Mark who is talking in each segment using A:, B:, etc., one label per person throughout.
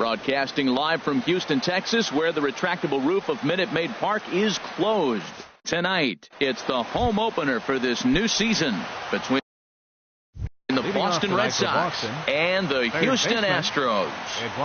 A: Broadcasting live from Houston, Texas, where the retractable roof of Minute Maid Park is closed. Tonight, it's the home opener for this new season between the Boston Red Sox and the Houston Astros.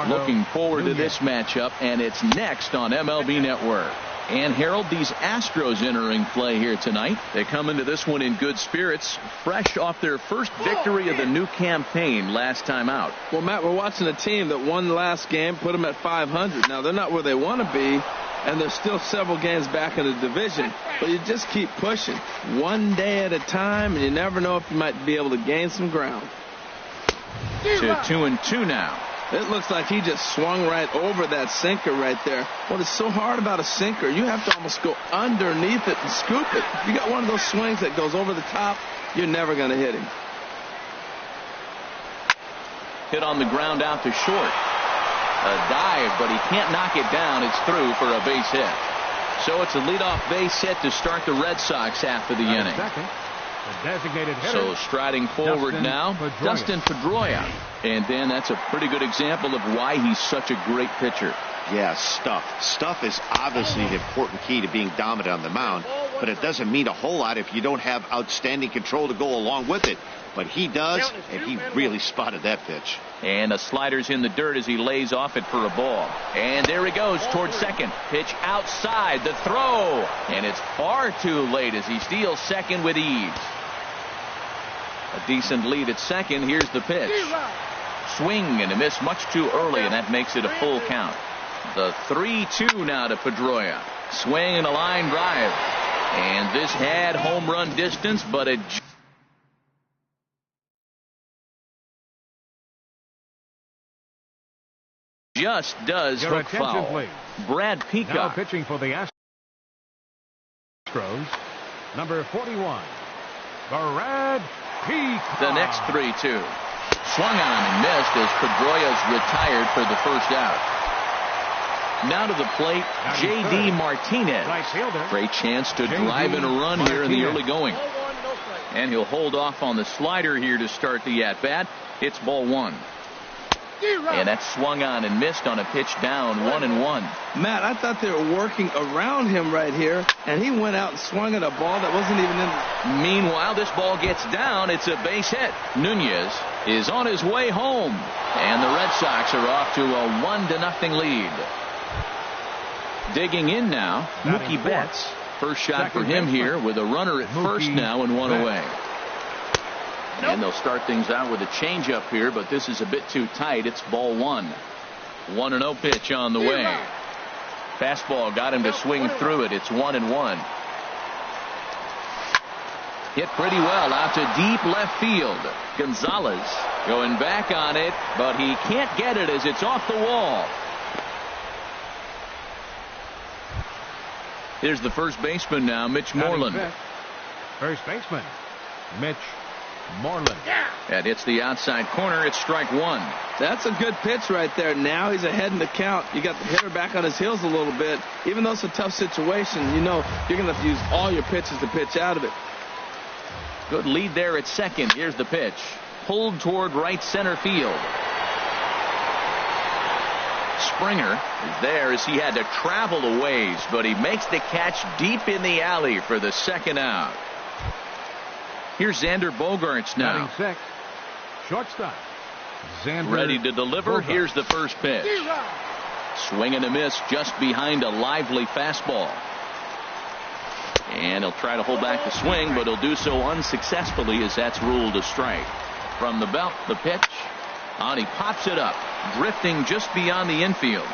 A: Looking forward to this matchup, and it's next on MLB Network. And Harold, these Astros entering play here tonight. They come into this one in good spirits, fresh off their first victory of the new campaign last time out.
B: Well, Matt, we're watching a team that won the last game, put them at 500. Now, they're not where they want to be, and they're still several games back in the division. But you just keep pushing one day at a time, and you never know if you might be able to gain some ground.
A: To 2-2 now.
B: It looks like he just swung right over that sinker right there. What is so hard about a sinker, you have to almost go underneath it and scoop it. If you got one of those swings that goes over the top, you're never going to hit him.
A: Hit on the ground out to short. A dive, but he can't knock it down. It's through for a base hit. So it's a leadoff base hit to start the Red Sox after the inning. So striding forward now, Dustin Pedroia. And then that's a pretty good example of why he's such a great pitcher.
C: Yeah, stuff. Stuff is obviously the important key to being dominant on the mound, but it doesn't mean a whole lot if you don't have outstanding control to go along with it. But he does, and he really spotted that pitch.
A: And the slider's in the dirt as he lays off it for a ball. And there he goes towards second. Pitch outside, the throw. And it's far too late as he steals second with ease. A decent lead at second. Here's the pitch. Swing and a miss much too early, and that makes it a full count. The 3-2 now to Pedroia. Swing and a line drive. And this had home run distance, but it just does hook foul.
D: Please.
A: Brad Peacock.
D: Now pitching for the Astros, number 41, Brad Peacock.
A: The next 3-2. Swung on and missed as Pedroia's retired for the first out. Now to the plate, J.D. Martinez. Great chance to drive in a run here in the early going. And he'll hold off on the slider here to start the at-bat. It's ball one. And that's swung on and missed on a pitch down 1-1.
B: Matt, I thought they were working around him right here, and he went out and swung at a ball that wasn't even in.
A: Meanwhile, this ball gets down. It's a base hit. Nunez is on his way home, and the Red Sox are off to a 1-0 lead. Digging in now, Mookie Betts. First shot for him here with a runner at first now and one away. And they'll start things out with a changeup here, but this is a bit too tight. It's ball one. 1-0 pitch on the way. Fastball got him to swing through it. It's 1-1. Hit pretty well out to deep left field. Gonzalez going back on it, but he can't get it as it's off the wall. Here's the first baseman now, Mitch Moreland.
D: First baseman, Mitch Moreland.
A: That hits the outside corner. It's strike one.
B: That's a good pitch right there. Now he's ahead in the count. You got the hitter back on his heels a little bit. Even though it's a tough situation, you know you're going to have to use all your pitches to pitch out of it.
A: Good lead there at second. Here's the pitch. Pulled toward right center field. Springer is there as he had to travel a ways, but he makes the catch deep in the alley for the second out. Here's Xander Bogaerts now.
D: Six. Shortstop. Xander
A: ready to deliver. Bogaerts. Here's the first pitch. Swing and a miss just behind a lively fastball. And he'll try to hold back the swing, but he'll do so unsuccessfully as that's ruled a strike. From the belt, the pitch. On, he pops it up, drifting just beyond the infield.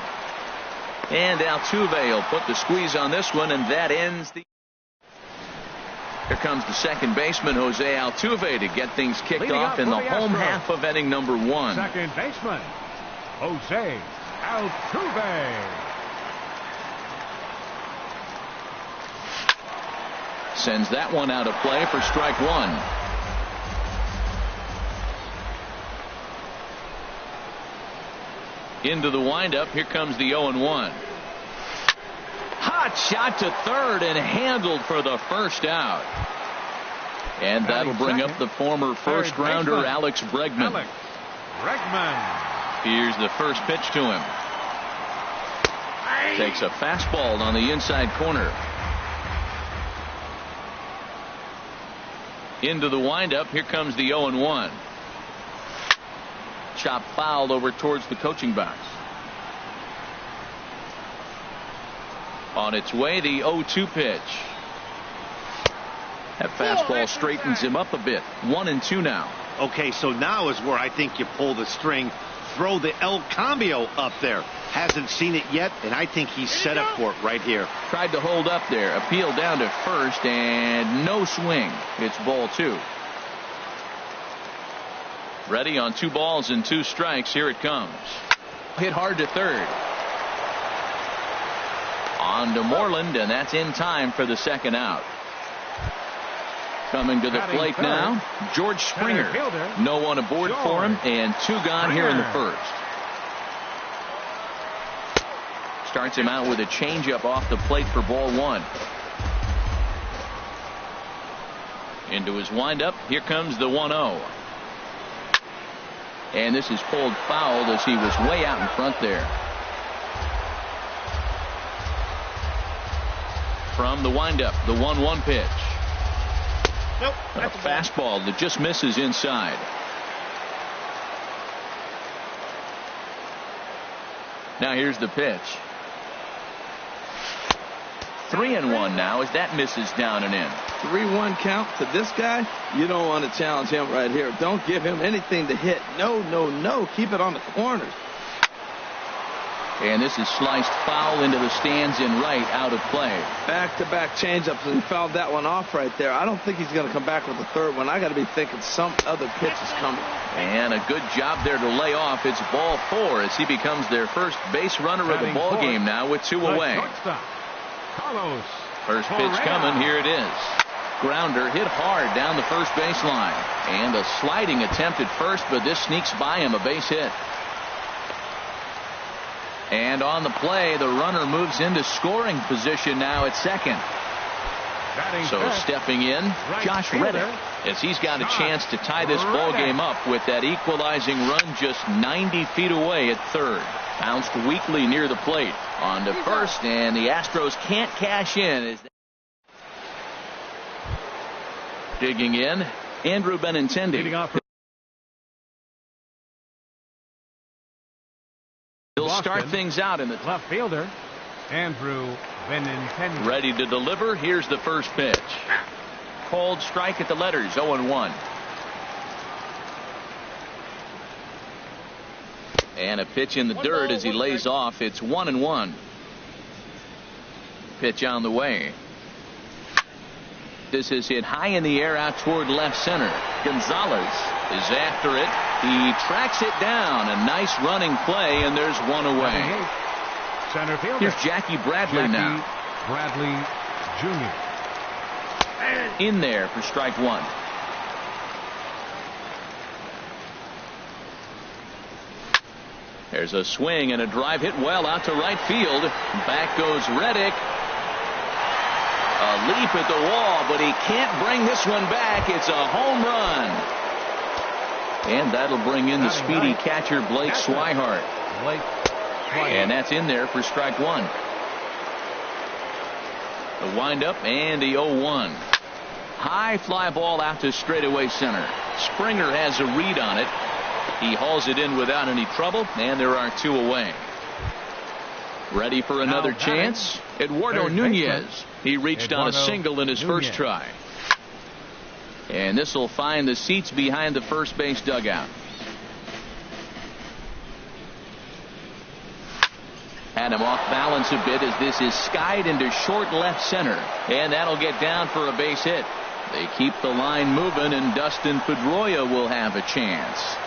A: And Altuve will put the squeeze on this one, and that ends the. Here comes the second baseman, Jose Altuve, to get things kicked off in the home half of inning number one.
D: Second baseman, Jose Altuve.
A: Sends that one out of play for strike one. Into the windup. Here comes the 0-1. Hot shot to third and handled for the first out. And that'll bring up the former first rounder Alex Bregman.
D: Alex Bregman.
A: Here's the first pitch to him. Takes a fastball on the inside corner. Into the windup. Here comes the 0-1. Chop fouled over towards the coaching box. On its way, the 0-2 pitch. That fastball straightens him up a bit. 1-2 now.
C: Okay, so now is where I think you pull the string. Throw the El Cambio up there. Hasn't seen it yet, and I think he's set up for it right here.
A: Tried to hold up there. Appeal down to first, and no swing. It's ball 2. Ready on 2 balls and 2 strikes. Here it comes. Hit hard to third. On to Moreland, and that's in time for the second out. Coming to the plate now, George Springer. No one aboard for him, and 2 gone here in the first. Starts him out with a changeup off the plate for ball 1. Into his windup. Here comes the 1-0. And this is pulled foul as he was way out in front there. From the windup, the 1-1 pitch.
E: Nope,
A: a fastball that just misses inside. Now here's the pitch. 3-1 now as that misses down and in.
B: 3-1 count to this guy. You don't want to challenge him right here. Don't give him anything to hit. No, no, no. Keep it on the corners.
A: And this is sliced foul into the stands in right, out of play.
B: Back-to-back changeups, and he fouled that one off right there. I don't think he's going to come back with the third one. I got to be thinking some other pitch is coming.
A: And a good job there to lay off. It's ball 4 as he becomes their first base runner of the ball game now with 2 away. First pitch coming. Here it is. Grounder hit hard down the first baseline. And a sliding attempt at first, but this sneaks by him, a base hit. And on the play, the runner moves into scoring position now at second. So stepping in, Josh Reddick, as he's got a chance to tie this ball game up with that equalizing run just 90 feet away at third. Bounced weakly near the plate. On to first, and the Astros can't cash in. Digging in, Andrew Benintendi. He'll start things out in the
D: left fielder, Andrew Benintendi.
A: Ready to deliver. Here's the first pitch. Cold strike at the letters, 0-1. And a pitch in the dirt as he lays off. It's 1-1. Pitch on the way. This is hit high in the air out toward left center. Gonzalez is after it. He tracks it down. A nice running play, and there's 1 away.
D: Center fielder.
A: Here's Jackie Bradley now.
D: Bradley Jr.
A: In there for strike 1. There's a swing and a drive hit well out to right field. Back goes Reddick. A leap at the wall, but he can't bring this one back. It's a home run. And that'll bring in the speedy catcher Blake Swihart. And that's in there for strike 1. The windup and the 0-1. High fly ball out to straightaway center. Springer has a read on it. He hauls it in without any trouble, and there are 2 away. Ready for another chance? Eduardo Nunez. He reached on a single in his first try. And this will find the seats behind the first base dugout. Had him off balance a bit as this is skied into short left center. And that'll get down for a base hit. They keep the line moving, and Dustin Pedroia will have a chance.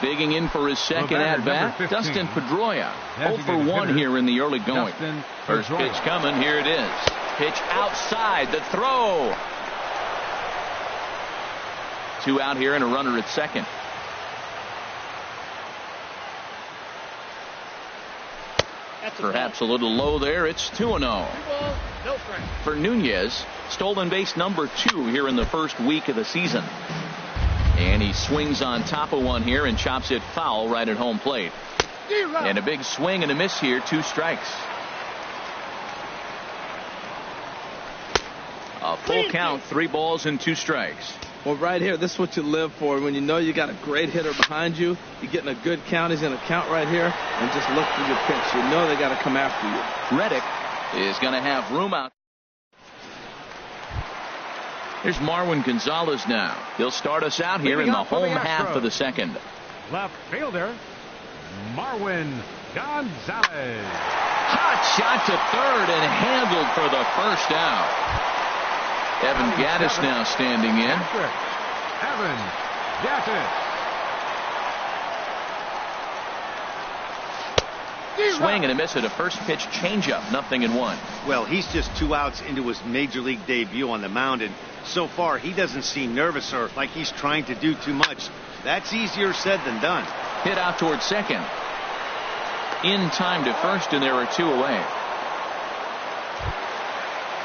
A: Digging in for his second at-bat, Dustin Pedroia. 0 for 1 here in the early going. First pitch coming. Here it is. Pitch outside. The throw. 2 out here and a runner at second. Perhaps a little low there. It's 2-0. For Nunez, stolen base number 2 here in the first week of the season. And he swings on top of one here and chops it foul right at home plate. And a big swing and a miss here. 2 strikes. A full count, 3 balls and 2 strikes.
B: Well, right here, this is what you live for. When you know you got a great hitter behind you, you're getting a good count. He's in a count right here, and just look for your pitch. You know they got to come after you.
A: Reddick is going to have room out. Here's Marwin Gonzalez now. He'll start us out here in the home half of the second.
D: Left fielder, Marwin Gonzalez.
A: Hot shot to third and handled for the first out. Evan Gattis now standing in.
D: Evan Gattis.
A: Swing and a miss at a first pitch changeup. 0-1.
C: Well, he's just 2 outs into his major league debut on the mound, and so far he doesn't seem nervous or like he's trying to do too much. That's easier said than done.
A: Hit out towards second. In time to first, and there are 2 away.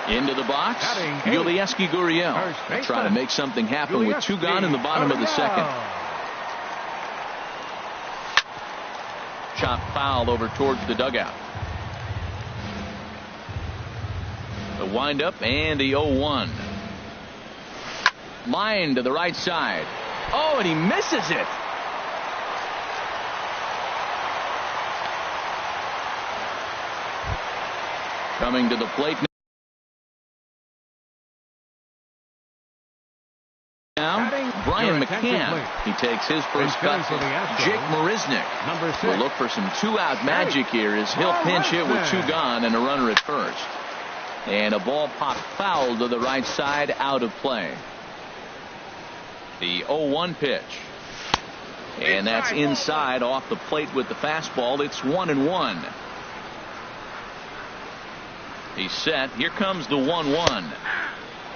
A: Into the box, Yulieski Gurriel trying to make something happen with 2 gone in the bottom of the second. Chop foul over towards the dugout. The windup and the 0-1. Line to the right side. Oh, and he misses it. Coming to the plate now, Brian McCann. He takes his first cut. Jake Marisnick will look for some 2-out magic here as he'll pinch hit with 2 gone and a runner at first. And a ball popped foul to the right side, out of play. The 0-1 pitch. And that's inside off the plate with the fastball. It's 1-1. He's set. Here comes the 1-1.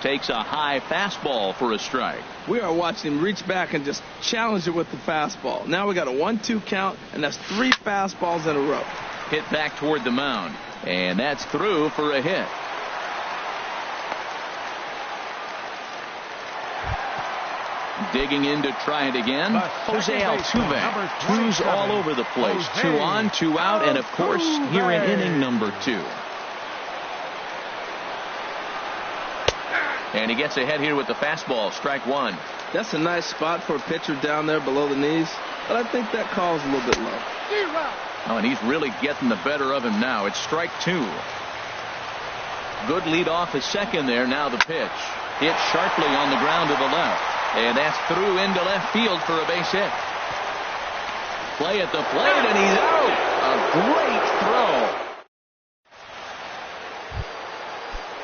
A: Takes a high fastball for a strike.
B: We are watching him reach back and just challenge it with the fastball. Now we got a 1-2 count, and that's 3 fastballs in a row.
A: Hit back toward the mound, and that's through for a hit. Digging in to try it again, Jose Altuve. 2s all over the place. 2 on, 2 out, and of course here in inning number 2. And he gets ahead here with the fastball. Strike 1.
B: That's a nice spot for a pitcher down there below the knees, but I think that call's a little bit low.
A: Oh, and he's really getting the better of him now. It's strike 2. Good lead off his second there. Now the pitch. Hit sharply on the ground to the left. And that's through into left field for a base hit. Play at the plate, and he's out. A great throw.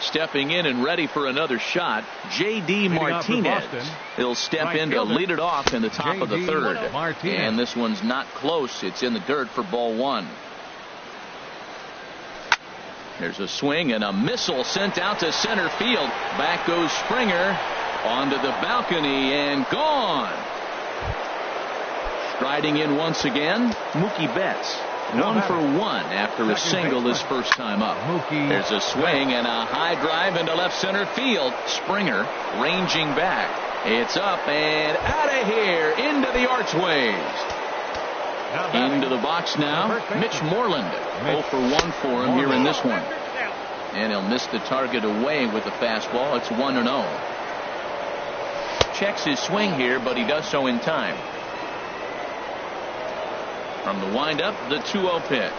A: Stepping in and ready for another shot, J.D. Martinez. He'll step in to lead it off in the top of the third. And this one's not close. It's in the dirt for ball 1. There's a swing and a missile sent out to center field. Back goes Springer onto the balcony and gone. Striding in once again, Mookie Betts. 1 for 1 after a single his first time up. There's a swing and a high drive into left center field. Springer ranging back. It's up and out of here into the archways. Into the box now, Mitch Moreland. 0 for 1 for him here in this one. And he'll miss the target away with the fastball. It's 1-0. Checks his swing here, but he does so in time. From the windup, the 2-0 pitch.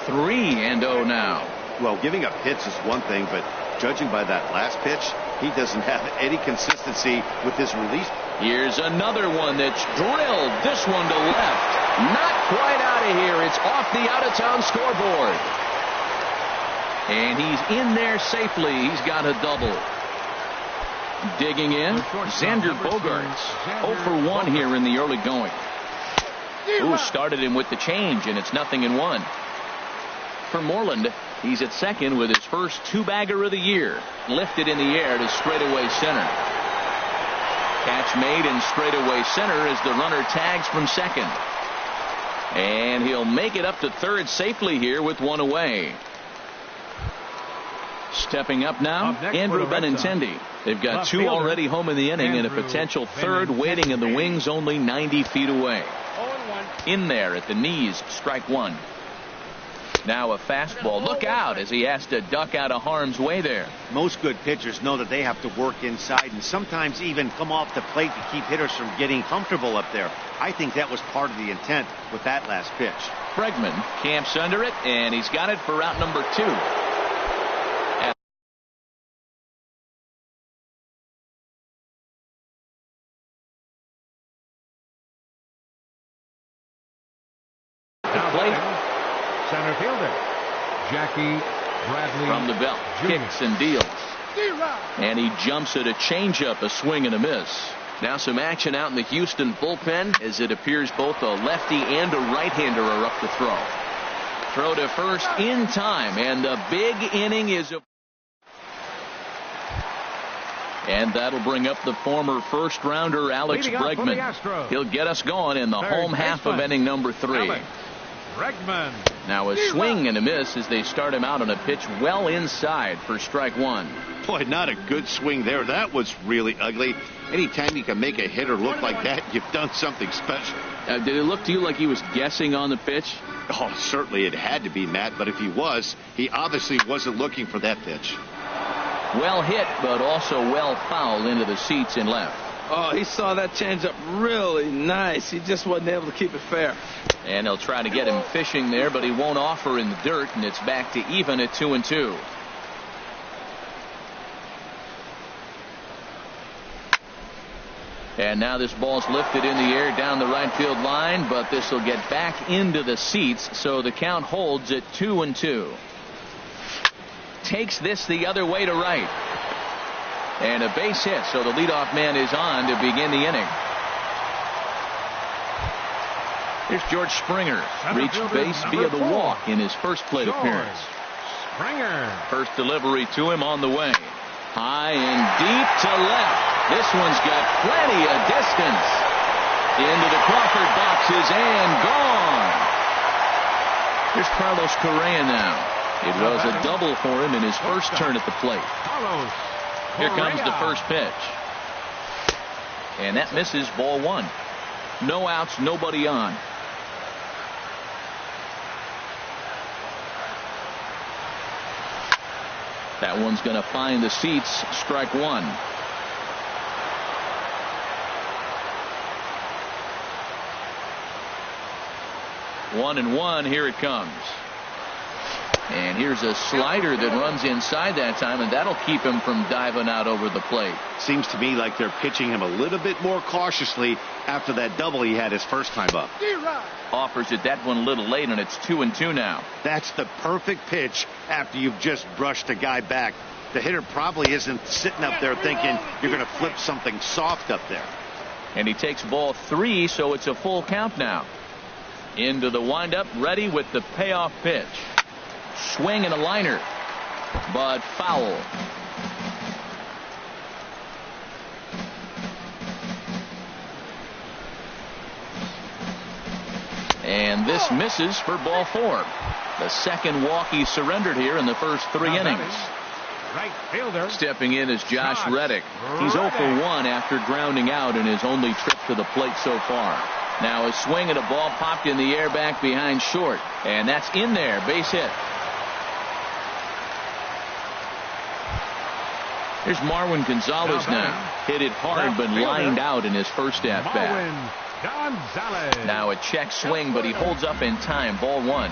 A: 3-0 now.
C: Well, giving up hits is one thing, but judging by that last pitch, he doesn't have any consistency with his release.
A: Here's another one that's drilled. This one to left. Not quite out of here. It's off the out-of-town scoreboard. And he's in there safely. He's got a double. Digging in, Xander Bogaerts. 0 for 1 here in the early going. Ooh, started him with the change, and it's 0-1. For Moreland, he's at second with his first 2-bagger of the year. Lifted in the air to straightaway center. Catch made in straightaway center as the runner tags from second. And he'll make it up to third safely here with 1 away. Stepping up now,
D: Up next
A: Andrew
D: for the Red
A: Benintendi. They've got
D: Left
A: two
D: fielder,
A: already home in the inning and a
D: Andrew
A: potential third waiting in the
D: Benintendi.
A: wings only 90 feet away.
E: 0-1.
A: In there at the knees, strike one. Now a fastball. Look out as he has to duck out of harm's way there.
C: Most good pitchers know that they have to work inside and sometimes even come off the plate to keep hitters from getting comfortable up there. I think that was part of the intent with that last pitch.
A: Bregman camps under it, and he's got it for route number 2.
D: Center fielder Jackie Bradley
A: From the belt,
D: Jr.
A: kicks and deals. And he jumps at a changeup, a swing and a miss. Now some action out in the Houston bullpen as it appears both a lefty and a right-hander are up to throw. Throw to first in time, and the big inning is a... And that'll bring up the former first-rounder Alex
D: Leading off for the
A: Bregman.
D: Astros.
A: He'll get us going in the
D: Third
A: home half of
D: baseman,
A: inning number 3.
D: Alex Bregman.
A: Now a swing and a miss as they start him out on a pitch well inside for strike one.
C: Boy, not a good swing there. That was really ugly. Anytime you can make a hitter look like that, you've done something special.
A: Did it look to you like he was guessing on the pitch?
C: Oh, certainly it had to be, Matt, but if he was, he obviously wasn't looking for that pitch.
A: Well hit, but also well fouled into the seats and left.
B: Oh, he saw that changeup really nice. He just wasn't able to keep it fair.
A: And they'll try to get him fishing there, but he won't offer in the dirt, and it's back to even at 2-2. And now this ball's lifted in the air down the right field line, but this will get back into the seats, so the count holds at 2-2. Takes this the other way to right. And a base hit, so the leadoff man is on to begin the inning. Here's George Springer. Reached base via the walk in his first plate appearance.
D: Springer.
A: First delivery to him on the way. High and deep to left. This one's got plenty of distance. Into the Crawford boxes and gone. Here's Carlos Correa now. It was a double for him in his first turn at the plate.
D: Carlos
A: Here comes the
D: Correa.
A: first pitch. And that misses, ball one. No outs, nobody on. That one's going to find the seats. Strike one. One and one. Here it comes. And here's a slider that runs inside that time, and that'll keep him from diving out over the plate.
C: Seems to me like they're pitching him a little bit more cautiously after that double he had his first time up.
A: Offers it that one a little late, and it's 2-2 now.
C: That's the perfect pitch after you've just brushed a guy back. The hitter probably isn't sitting up there thinking you're going to flip something soft up there.
A: And he takes ball 3, so it's a full count now. Into the windup, ready with the payoff pitch. Swing and a liner, but foul. And this misses for ball 4. The second walk he surrendered here in the first 3
D: Now
A: innings.
D: batting, right fielder.
A: Stepping in is Josh Reddick. He's 0 for
D: Reddick.
A: 1 after grounding out in his only trip to the plate so far. Now a swing and a ball popped in the air back behind short. And that's in there. Base hit. Here's Marwin Gonzalez now. Hit it hard, but lined out in his first at-bat.
D: Marwin Gonzalez.
A: Now a check swing, but he holds up in time. Ball 1.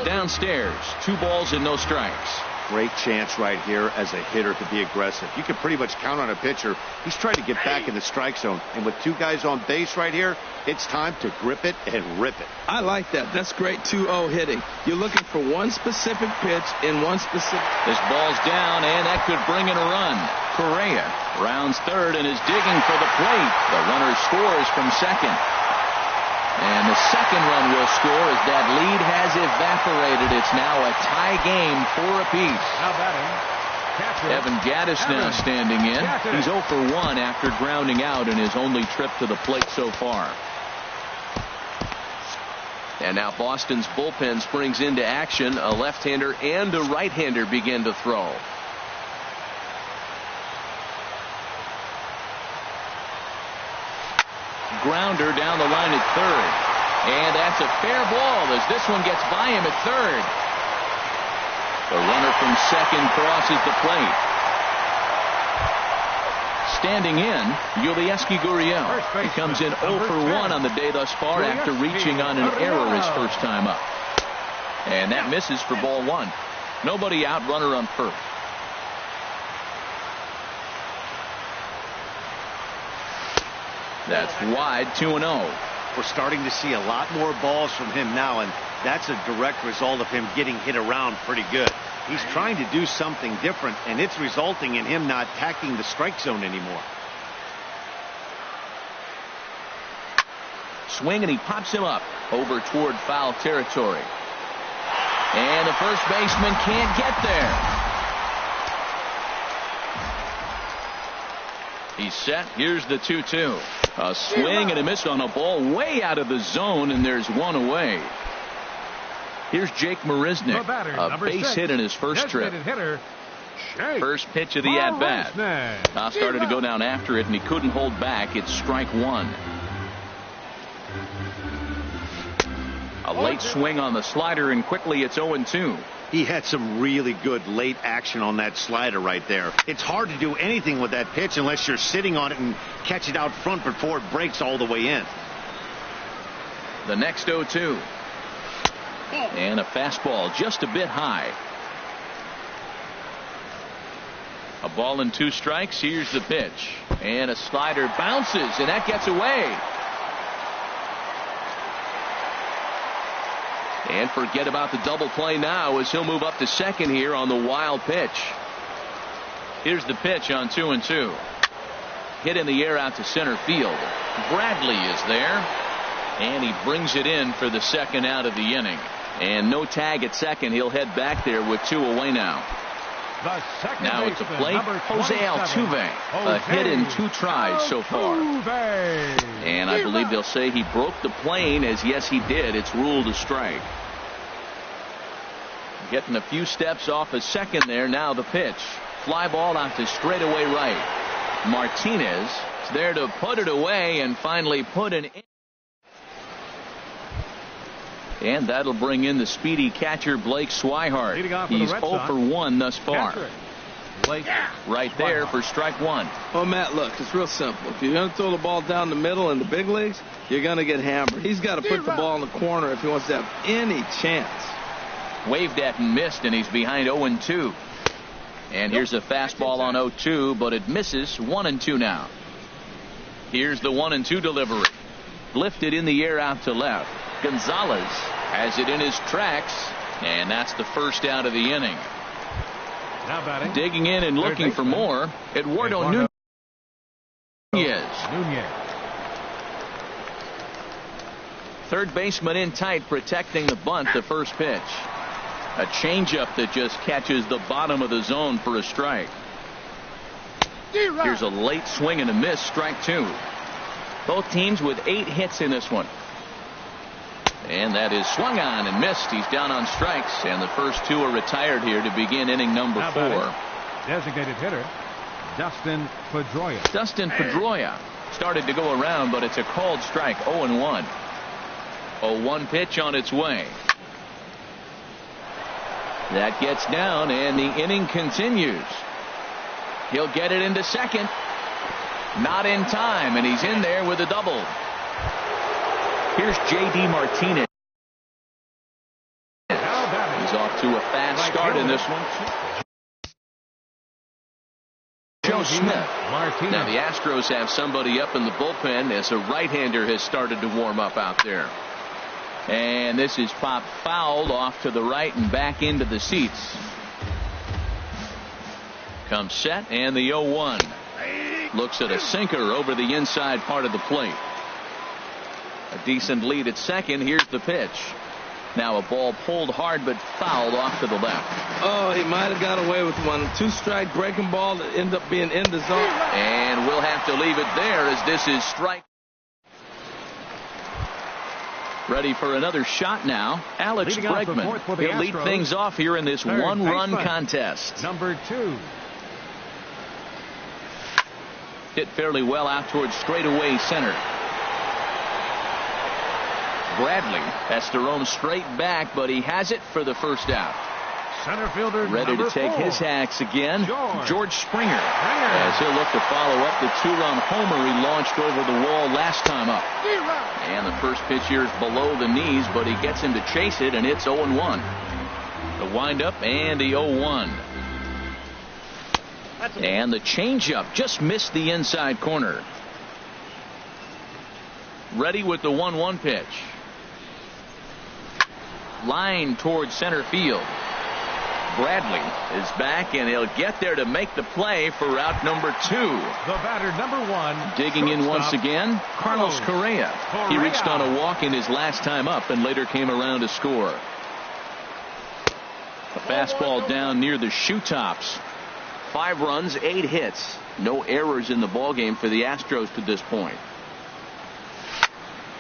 A: Downstairs, 2 balls and no strikes.
C: Great chance right here as a hitter to be aggressive. You can pretty much count on a pitcher. He's trying to get back in the strike zone. And with 2 guys on base right here, it's time to grip it and rip it.
B: I like that. That's great 2-0 hitting. You're looking for one specific pitch in one specific.
A: This ball's down, and that could bring in a run. Correa rounds third and is digging for the plate. The runner scores from second. And the second run will score as that lead has evaporated. It's now a tie game, 4 apiece.
D: Now batting, catcher
A: Evan Gaddis now
D: Evan
A: standing in.
D: Gaddis.
A: He's 0 for 1 after grounding out in his only trip to the plate so far. And now Boston's bullpen springs into action. A left-hander and a right-hander begin to throw. Grounder down the line at third. And that's a fair ball as this one gets by him at third. The runner from second crosses the plate. Standing in, Yulieski Gurriel. He comes in 0 for 1 on the day thus far after reaching on an error his first time up. And that misses for ball one. Nobody out, runner on first. That's wide, 2-0.
C: We're starting to see a lot more balls from him now, and that's a direct result of him getting hit around pretty good. He's trying to do something different, and it's resulting in him not attacking the strike zone anymore.
A: Swing, and he pops him up over toward foul territory. And the first baseman can't get there. He's set. Here's the 2-2. A swing and a miss on a ball way out of the zone, and there's one away. Here's Jake Marisnick, a base hit in his first trip. First pitch of the at-bat. Now started to go down after it, and he couldn't hold back. It's strike one. A late swing on the slider, and quickly it's 0-2.
C: He had some really good late action on that slider right there. It's hard to do anything with that pitch unless you're sitting on it and catch it out front before it breaks all the way in.
A: The next 0-2. And a fastball just a bit high. A ball and 2 strikes. Here's the pitch. And a slider bounces, and that gets away. And forget about the double play now as he'll move up to second here on the wild pitch. Here's the pitch on 2-2. Hit in the air out to center field. Bradley is there. And he brings it in for the second out of the inning. And no tag at second. He'll head back there with 2 away now. Now it's a plate. Jose Altuve. A hit in 2 tries so far. And I believe they'll say he broke the plane, as yes he did. It's ruled a strike. Getting a few steps off a second there. Now the pitch. Fly ball out to straightaway right. Martinez is there to put it away and finally put an in. And that'll bring in the speedy catcher Blake Swihart. He's 0 for 1 thus far. Right there for strike one.
B: Well, Matt, look, it's real simple. If you're going to throw the ball down the middle in the big leagues, you're going to get hammered. He's got to put the ball in the corner if he wants to have any chance.
A: Waved at and missed, and he's behind 0-2. And here's a fastball on 0-2, but it misses. 1-2 now. Here's the 1-2 delivery. Lifted in the air out to left. Gonzalez has it in his tracks, and that's the first out of the inning. Digging in and looking for more, Eduardo Nunez. Third baseman in tight, protecting the bunt. The first pitch. A changeup that just catches the bottom of the zone for a strike. Here's a late swing and a miss. Strike 2. Both teams with 8 hits in this one. And that is swung on and missed. He's down on strikes, and the first 2 are retired here to begin inning number 4.
D: Designated hitter Dustin Pedroia.
A: Dustin Pedroia started to go around, but it's a called strike. 0-1. 0-1 pitch on its way. That gets down, and the inning continues. He'll get it into second. Not in time, and he's in there with a double. Here's J.D. Martinez. He's off to a fast start in this one. Joe Smith. Now the Astros have somebody up in the bullpen as a right-hander has started to warm up out there. And this is popped fouled off to the right and back into the seats. Comes set, and the 0-1. Looks at a sinker over the inside part of the plate. A decent lead at second. Here's the pitch. Now a ball pulled hard but fouled off to the left.
B: Oh, he might have got away with one. 2-strike breaking ball that ended up being in the zone.
A: And we'll have to leave it there as this is strike. Ready for another shot now. Alex
D: Leading off the
A: Bregman.
D: fourth for the
A: He'll lead
D: Astros,
A: things off here in this
D: third
A: one-run
D: baseman,
A: contest.
D: number 2.
A: Hit fairly well out towards straightaway center. Bradley has to roam straight back, but he has it for the first out.
D: Center fielder
A: Ready to take
D: 4.
A: his hacks again. George Springer. As he'll look to follow up the 2-run homer he launched over the wall last time up. And the first pitch here is below the knees, but he gets him to chase it, and it's 0-1. The windup and the 0-1. And the changeup just missed the inside corner. Ready with the 1-1 pitch. Line towards center field. Bradley is back, and he'll get there to make the play for route number 2.
D: The batter, number 1.
A: Digging in once again, Carlos Correa. He reached on a walk in his last time up and later came around to score. A fastball down near the shoe tops. 5 runs, 8 hits. No errors in the ballgame for the Astros to this point.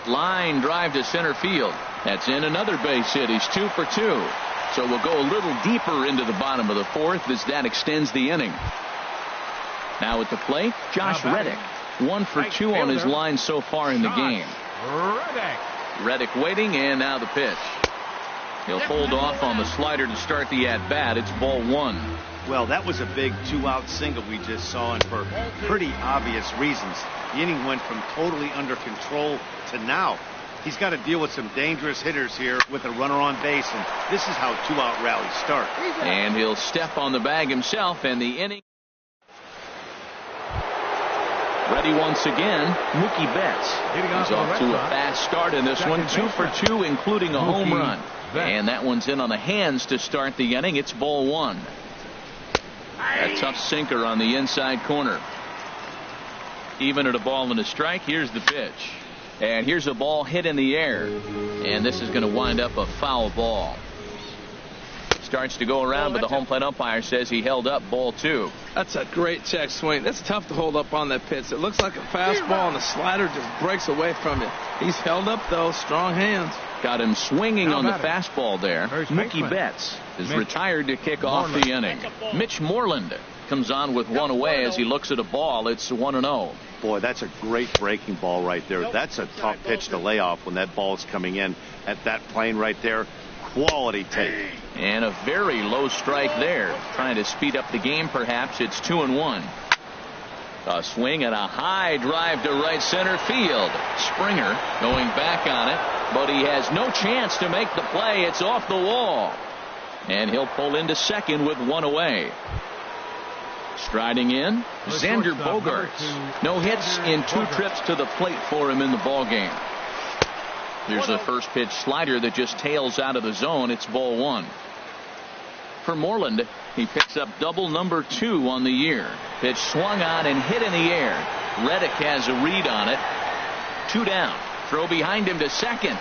A: Line drive to center field. That's in another base hit. He's 2 for 2. So we'll go a little deeper into the bottom of the 4th as that extends the inning. Now at the plate, Josh Reddick. 1 for 2 on his line so far in the game. Reddick waiting, and now the pitch. He'll hold off on the slider to start the at-bat. It's ball 1.
C: Well, that was a big 2-out single we just saw, and for pretty obvious reasons. The inning went from totally under control to now. He's got to deal with some dangerous hitters here with a runner on base, and this is how 2-out rallies start.
A: And he'll step on the bag himself, and the inning. Ready once again, Mookie Betts. He's off to a fast start in this one. 2 for 2, including a home run. And that one's in on the hands to start the inning. It's ball 1. A tough sinker on the inside corner. Even at a ball and a strike, here's the pitch. And here's a ball hit in the air. And this is going to wind up a foul ball. Starts to go around, but the home plate umpire says he held up ball 2.
B: That's a great check swing. That's tough to hold up on that pitch. It looks like a fastball, and the slider just breaks away from it. He's held up, though. Strong hands.
A: Got him swinging on the fastball there. Mookie Betts is retired to kick off the inning. Mitch Moreland comes on with 1 away as he looks at a ball. It's 1-0.
C: Boy, that's a great breaking ball right there. That's a tough pitch to lay off when that ball is coming in at that plane right there. Quality take.
A: And a very low strike there. Trying to speed up the game, perhaps. It's 2-1. A swing and a high drive to right center field. Springer going back on it, but he has no chance to make the play. It's off the wall. And he'll pull into second with 1 away. Striding in, Xander Bogaerts. No hits in 2 trips to the plate for him in the ballgame. Here's the first pitch slider that just tails out of the zone. It's ball 1. For Moreland, he picks up double number 2 on the year. Pitch swung on and hit in the air. Reddick has a read on it. 2 down. Throw behind him to second.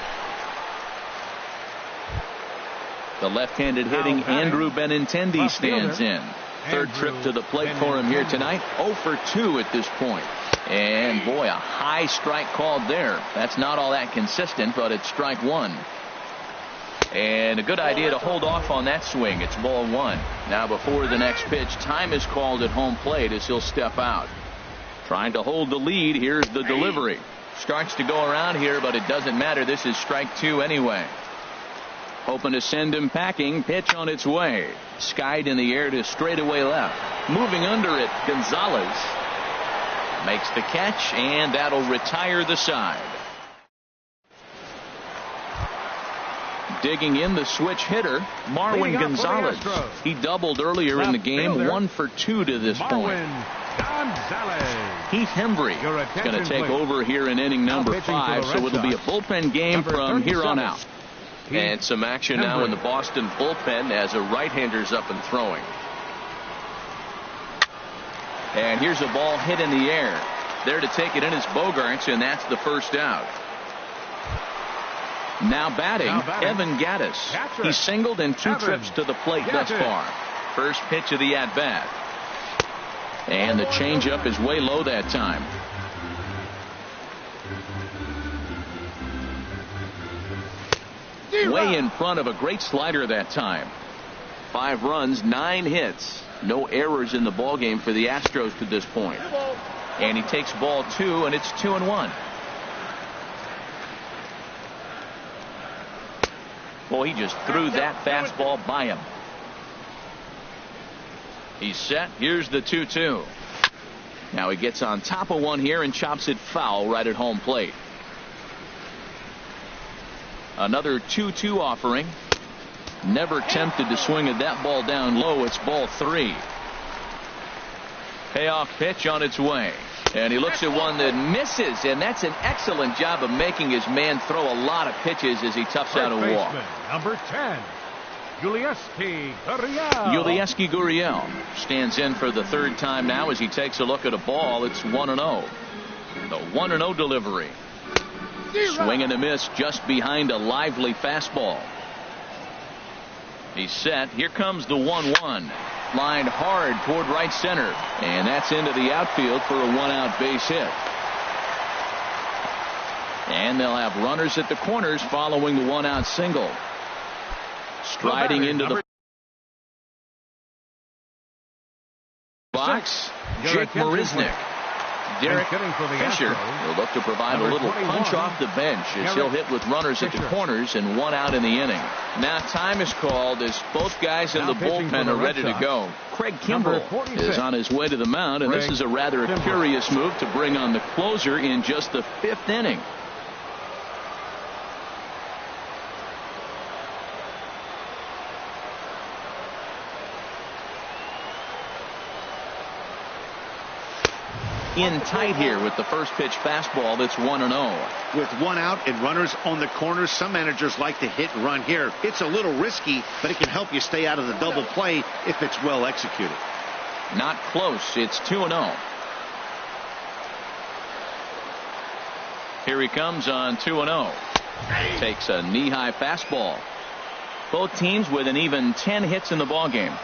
A: The left-handed hitting Andrew Benintendi stands in. Third trip to the plate for him here tonight. 0 for 2 at this point. And boy, a high strike called there. That's not all that consistent, but it's strike 1. And a good idea to hold off on that swing. It's ball 1. Now before the next pitch, time is called at home plate as he'll step out. Trying to hold the lead. Here's the delivery. Starts to go around here, but it doesn't matter. This is strike 2 anyway. Hoping to send him packing. Pitch on its way. Skied in the air to straightaway left. Moving under it, Gonzalez makes the catch, and that'll retire the side. Digging in the switch hitter, Marwin Gonzalez. He doubled earlier in the game. 1 for 2 to this point. Heath Hembry is going to take over here in inning number 5, so it'll be a bullpen game from here on out. And some action now in the Boston bullpen as a right-hander's up and throwing. And here's a ball hit in the air. There to take it in is Bogaerts, and that's the first out. Now batting, Evan Gattis. He singled in 2 trips to the plate thus far. First pitch of the at-bat. And the changeup is way low that time. way in front of a great slider that time. 5 runs, 9 hits. No errors in the ballgame for the Astros to this point. And he takes ball 2, and it's 2-1. Boy, he just threw that fastball by him. He's set. Here's the 2-2. Now he gets on top of one here and chops it foul right at home plate. Another 2-2 offering. Never tempted to swing at that ball down low. It's ball 3. Payoff pitch on its way. And he looks at one that misses, and that's an excellent job of making his man throw a lot of pitches as he toughs out a walk.
D: Number 10, Yulieski
A: Gurriel stands in for the 3rd time now as he takes a look at a ball. It's 1-0. The 1-0 delivery. Swing and a miss just behind a lively fastball. He's set. Here comes the 1-1. Lined hard toward right center. And that's into the outfield for a 1-out base hit. And they'll have runners at the corners following the 1-out single. Striding into the box, Jake Marisnick. Derek Fisher will look to provide a little punch off the bench as he'll hit with runners at the corners and 1 out in the inning. Now time is called as both guys in the bullpen are ready to go. Craig Kimbrell is on his way to the mound, and this is a rather curious move to bring on the closer in just the 5th inning. In tight here with the first pitch fastball. That's 1-0.
C: With 1 out and runners on the corners, some managers like to hit and run here. It's a little risky, but it can help you stay out of the double play if it's well executed.
A: Not close. It's 2-0. Here he comes on 2-0. Takes a knee-high fastball. Both teams with an even 10 hits in the ballgame.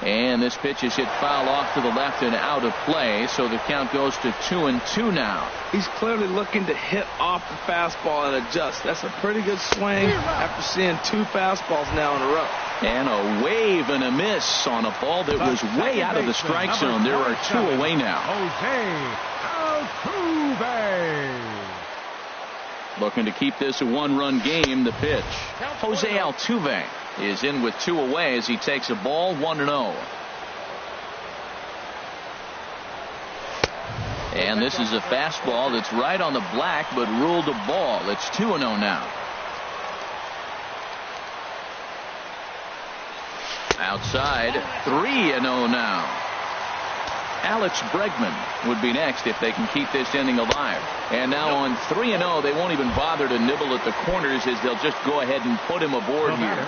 A: And this pitch is hit foul off to the left and out of play, so the count goes to 2-2 now.
B: He's clearly looking to hit off the fastball and adjust. That's a pretty good swing after seeing 2 fastballs now in a row.
A: And a wave and a miss on a ball that was way out of the strike zone. There are 2 away now. Looking to keep this a 1-run game. The pitch. Jose Altuve is in with 2 away as he takes a ball. 1-0. And this is a fastball that's right on the black but ruled a ball. It's 2-0 now. Outside, 3-0 now. Alex Bregman would be next if they can keep this inning alive. And now on 3-0, they won't even bother to nibble at the corners as they'll just go ahead and put him aboard here.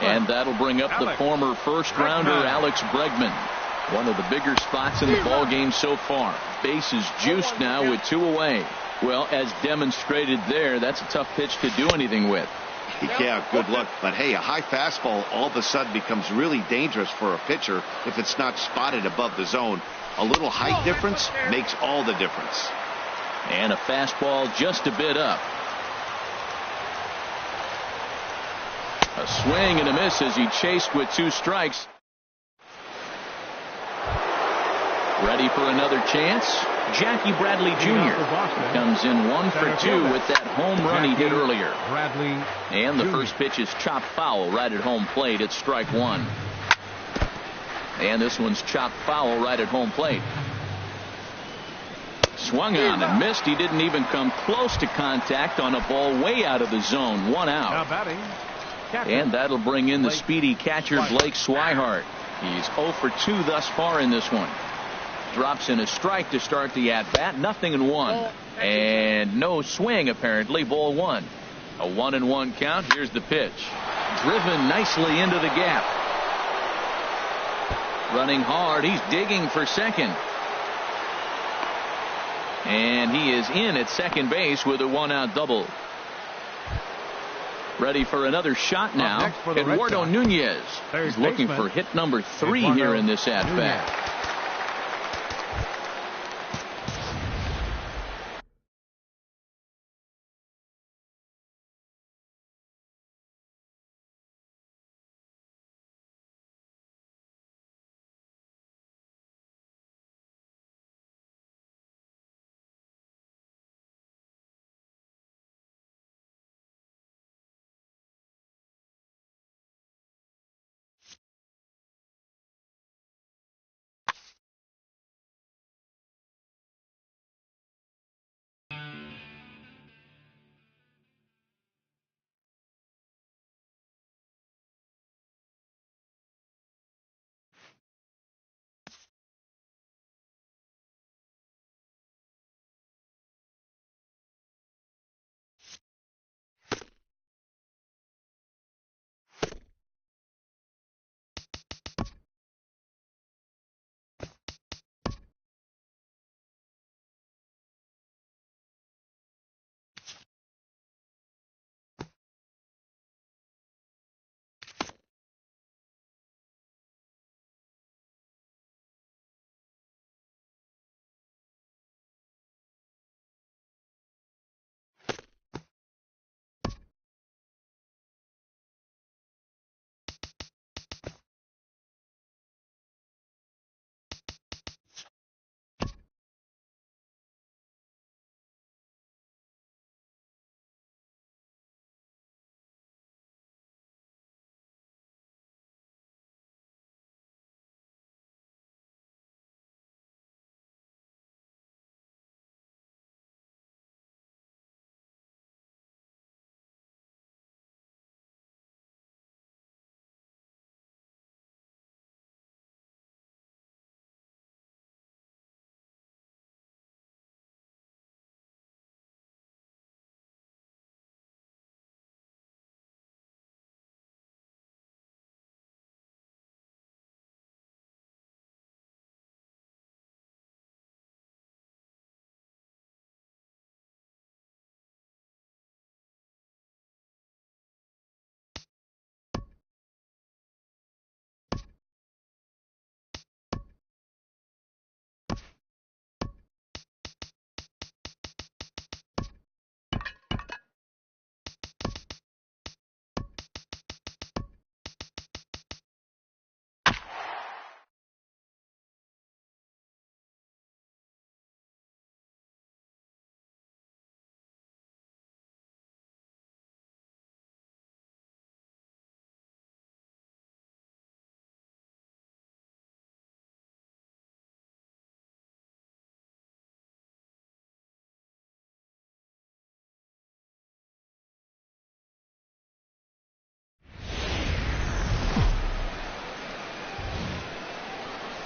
A: And that'll bring up the former first-rounder Alex Bregman. One of the bigger spots in the ball game so far. Bases juiced now with 2 away. Well, as demonstrated there, that's a tough pitch to do anything with.
C: Yeah, good luck. But hey, a high fastball all of a sudden becomes really dangerous for a pitcher if it's not spotted above the zone. A little height difference makes all the difference.
A: And a fastball just a bit up. A swing and a miss as he chased with 2 strikes. Ready for another chance. Jackie Bradley Jr. comes in 1 for 2 with that home run he hit earlier. And the first pitch is chopped foul right at home plate. It's strike 1. And this one's chopped foul right at home plate. Swung on and missed. He didn't even come close to contact on a ball way out of the zone. 1 out. And that'll bring in the speedy catcher Blake Swihart. He's 0 for 2 thus far in this one. Drops in a strike to start the at-bat. 0-1. And no swing, apparently. Ball 1. A 1-1 count. Here's the pitch. Driven nicely into the gap. Running hard. He's digging for second. And he is in at second base with a 1-out double. Ready for another shot now. Eduardo Nunez is looking for hit number 3 here in this at-bat.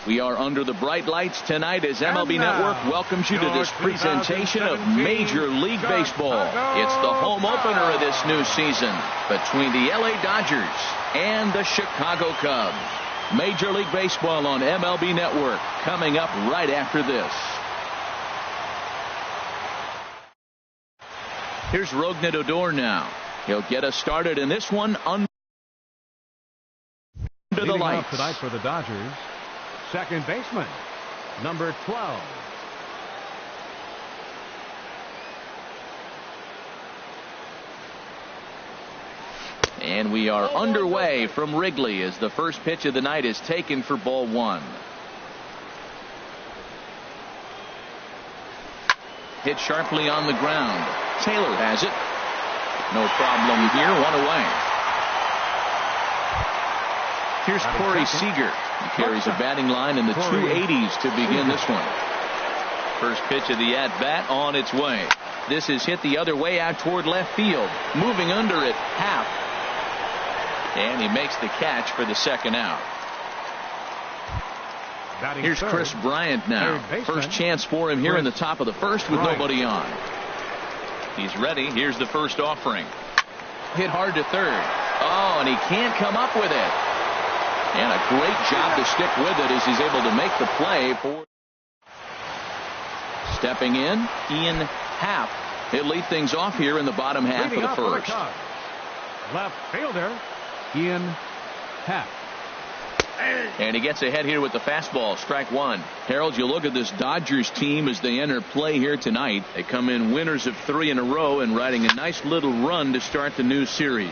A: We are under the bright lights tonight as MLB Network welcomes you to this presentation of Major League Baseball. It's the home opener of this new season between the LA Dodgers and the Chicago Cubs. Major League Baseball on MLB Network coming up right after this. Here's Rougned Odor now. He'll get us started in this one under the lights.
D: Tonight for the Dodgers, second baseman, number 12.
A: And we are underway from Wrigley as the first pitch of the night is taken for ball one. Hit sharply on the ground. Taylor has it. No problem here. One away. Here's Corey Seager. He carries a batting line in the 280s to begin this one. First pitch of the at-bat on its way. This is hit the other way out toward left field. Moving under it, Happ. And he makes the catch for the second out. Here's Chris Bryant now. First chance for him here in the top of the first with nobody on. He's ready. Here's the first offering. Hit hard to third. Oh, and he can't come up with it. And a great job to stick with it as he's able to make the play for. Stepping in, Ian Happ. He'll lead things off here in the bottom half of the first.
D: Left fielder, Ian Happ.
A: And he gets ahead here with the fastball. Strike one. Harold, you look at this Dodgers team as they enter play here tonight. They come in winners of 3 in a row and riding a nice little run to start the new series.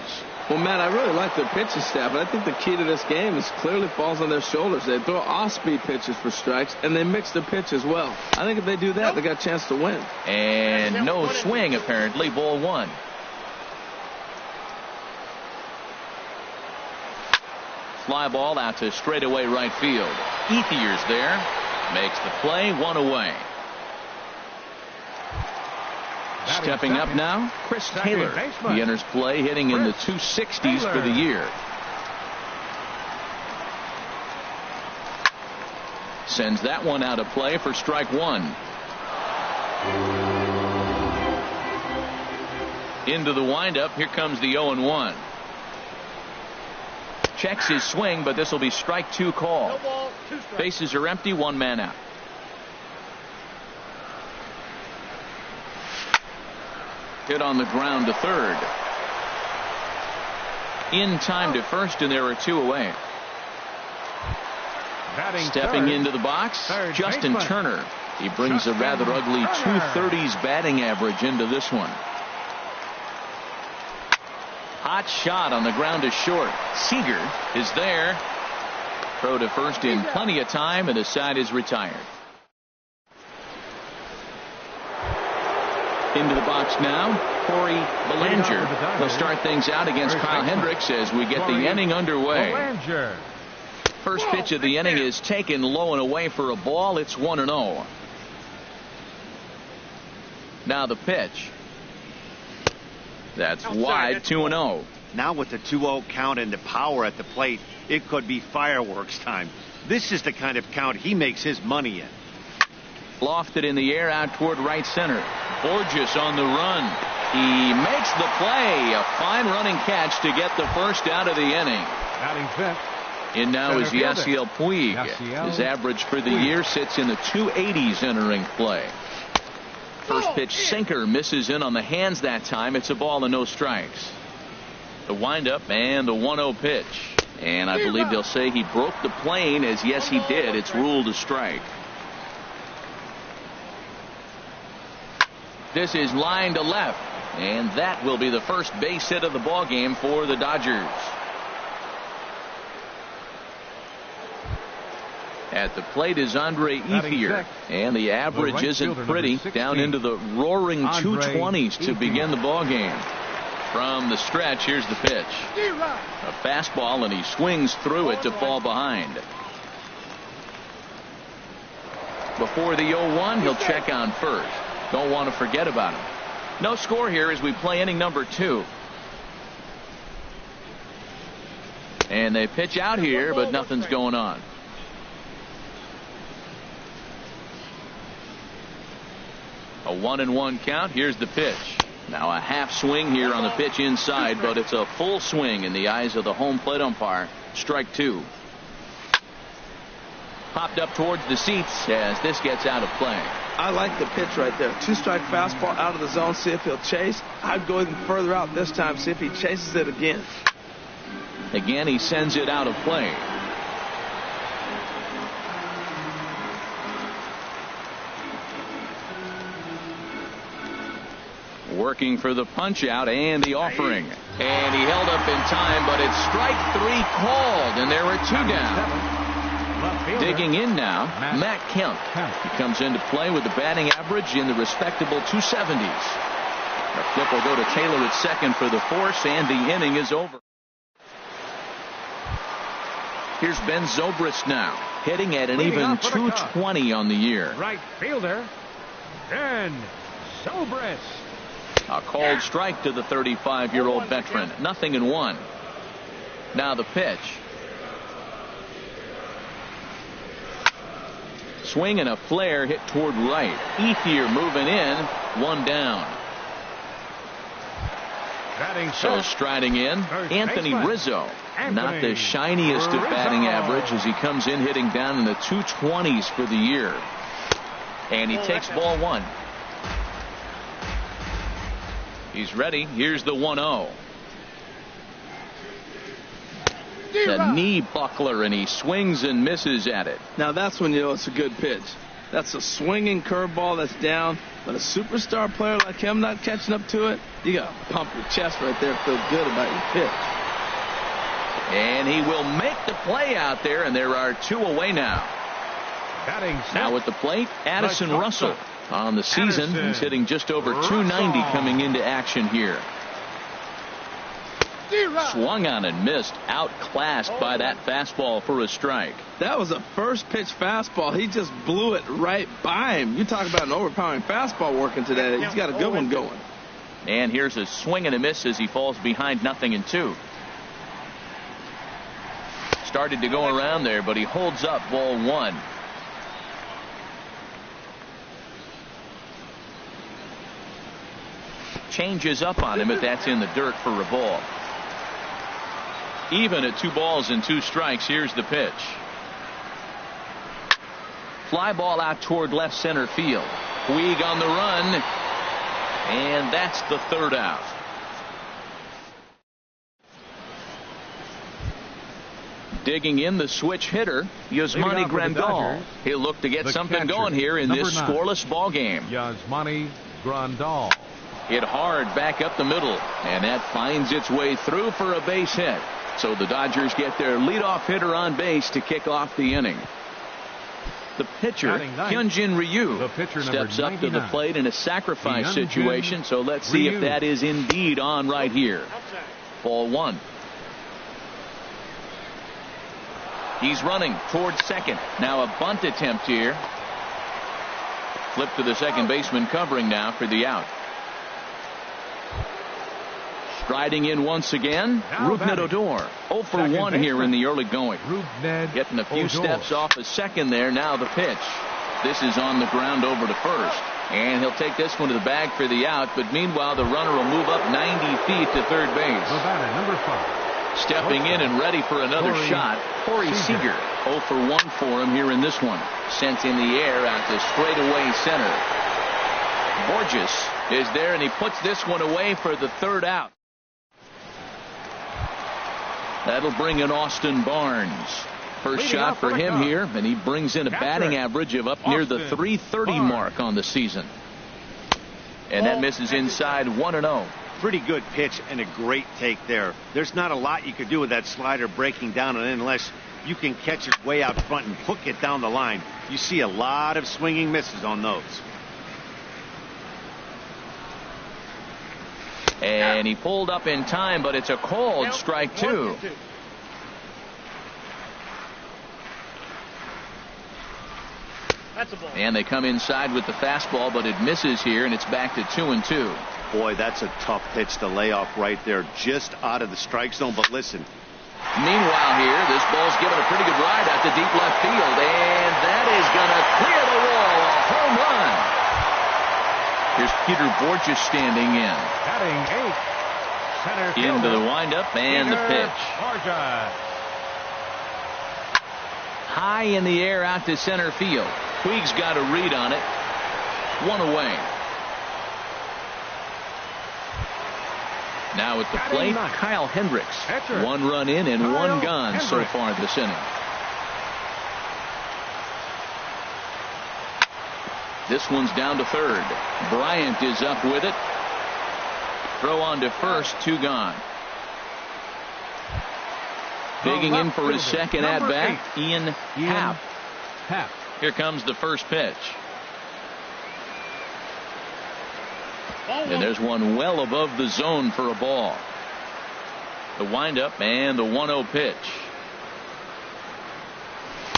B: Well, Matt, I really like their pitching staff, but I think the key to this game is clearly falls on their shoulders. They throw off-speed pitches for strikes, and they mix their pitch as well. I think if they do that, they got a chance to win.
A: And no swing, apparently. Ball one. Fly ball out to straightaway right field. Ethier's there. Makes the play. One away. Stepping up now, Chris Taylor. He enters play hitting in the 260s for the year. Sends that one out of play for strike one. Into the windup. Here comes the 0-1. Checks his swing, but this will be strike two call. Bases are empty. One man out. Hit on the ground to third. In time to first, and there are 2 away. Stepping into the box, Justin Turner. He brings a rather ugly 230s batting average into this one. Hot shot on the ground to short. Seager is there. Throw to first in plenty of time, and the side is retired. Into the box now, Corey Bellinger. He'll start things out against Kyle Hendricks as we get the inning underway. First pitch of the inning is taken low and away for a ball. It's 1-0. Now the pitch. That's wide, 2-0.
C: Now with the 2-0 count and the power at the plate, it could be fireworks time. This is the kind of count he makes his money in.
A: Lofted in the air out toward right center. Borges on the run. He makes the play. A fine running catch to get the first out of the inning. In now is Yasiel Puig. His average for the year sits in the 280s entering play. First pitch sinker misses in on the hands that time. It's a ball and no strikes. The windup and the 1-0 pitch. And I believe they'll say he broke the plane, as yes he did. It's ruled a strike. This is line to left, and that will be the first base hit of the ball game for the Dodgers. At the plate is Andre Ethier, and the average isn't pretty, down into the roaring 220s to begin the ball game. From the stretch, here's the pitch. A fastball, and he swings through it to fall behind. Before the 0-1, he'll check on first. Don't want to forget about him. No score here as we play inning number 2. And they pitch out here, but nothing's going on. A 1-1 count. Here's the pitch. Now a half swing here on the pitch inside, but it's a full swing in the eyes of the home plate umpire. Strike 2. Popped up towards the seats as this gets out of play.
B: I like the pitch right there. 2-strike fastball out of the zone. See if he'll chase. I'd go even further out this time. See if he chases it again.
A: Again, he sends it out of play. Working for the punch out and the offering. And he held up in time, but it's strike 3 called, and there are 2 down. Digging in now, Matt Kemp. He comes into play with the batting average in the respectable 270s. The flip will go to Taylor at second for the force, and the inning is over. Here's Ben Zobrist now, hitting at an even 220 on the year.
D: Right fielder, Ben Zobrist.
A: A called strike to the 35-year-old veteran. 0-1. Now the pitch. Swing and a flare hit toward right. Ethier moving in. 1 down. So striding in, Anthony Rizzo. Not the shiniest of batting average as he comes in hitting down in the 220s for the year. And he takes ball 1. He's ready. Here's the 1-0. The knee buckler, and he swings and misses at it.
B: Now that's when you know it's a good pitch. That's a swinging curveball that's down, but a superstar player like him not catching up to it, you got to pump your chest right there, feel good about your pitch.
A: And he will make the play out there, and there are 2 away now. Now at the plate, Addison Russell. On the season, he's hitting just over 290 coming into action here. Swung on and missed, outclassed by that fastball for a strike.
B: That was a first pitch fastball. He just blew it right by him. You talk about an overpowering fastball working today. He's got a good one going.
A: And here's a swing and a miss as he falls behind 0-2. Started to go around there, but he holds up ball 1. Changes up on him, but that's in the dirt for a ball. Even at 2 balls and 2 strikes. Here's the pitch. Fly ball out toward left center field. Puig on the run, and that's the 3rd out. Digging in, the switch hitter, Yasmani Grandal. He'll look to get something going here in this scoreless ball game.
D: Yasmani Grandal.
A: Hit hard back up the middle, and that finds its way through for a base hit. So the Dodgers get their leadoff hitter on base to kick off the inning. The pitcher, Hyunjin Ryu, steps up to the plate in a sacrifice situation, so let's see if that is indeed on right here. Ball 1. He's running towards second. Now a bunt attempt here. Flip to the second baseman covering now for the out. Striding in once again, Rougned Odor. 0 for 1 here in the early going. Getting a few steps off a second there. Now the pitch. This is on the ground over to first. And he'll take this one to the bag for the out. But meanwhile, the runner will move up 90 feet to third base.
D: Number 5.
A: Stepping in and ready for another shot, Corey Seager. 0 for 1 for him here in this one. Sent in the air out to straightaway center. Borges is there, and he puts this one away for the 3rd out. That'll bring in Austin Barnes. First shot for him here, and he brings in a batting average of up near the 330 mark on the season. And that misses inside 1-0.
C: Pretty good pitch and a great take there. There's not a lot you could do with that slider breaking down, and unless you can catch it way out front and hook it down the line, you see a lot of swinging misses on those.
A: And he pulled up in time, but it's a called strike 2. And they come inside with the fastball, but it misses here, and it's back to 2-2.
C: Boy, that's a tough pitch to lay off right there, just out of the strike zone. But listen.
A: Meanwhile here, this ball's given a pretty good ride out to deep left field, and that is going to clear the wall. A home run. Here's Peter Borges standing in.
D: Batting 8th. Center
A: Into
D: fielder,
A: the windup and the
D: Peter
A: pitch.
D: Borges.
A: High in the air out to center field. Puig's got a read on it. One away. Now at the plate, Kyle Hendricks.
D: Catcher.
A: 1 run in and
D: Kyle
A: 1 gone so
D: Hendricks.
A: far this inning. This one's down to third. Bryant is up with it. Throw on to first, 2 gone. Digging in for his second at bat, Ian Happ. Here comes the first pitch. And there's one well above the zone for a ball. The windup and the 1-0 pitch.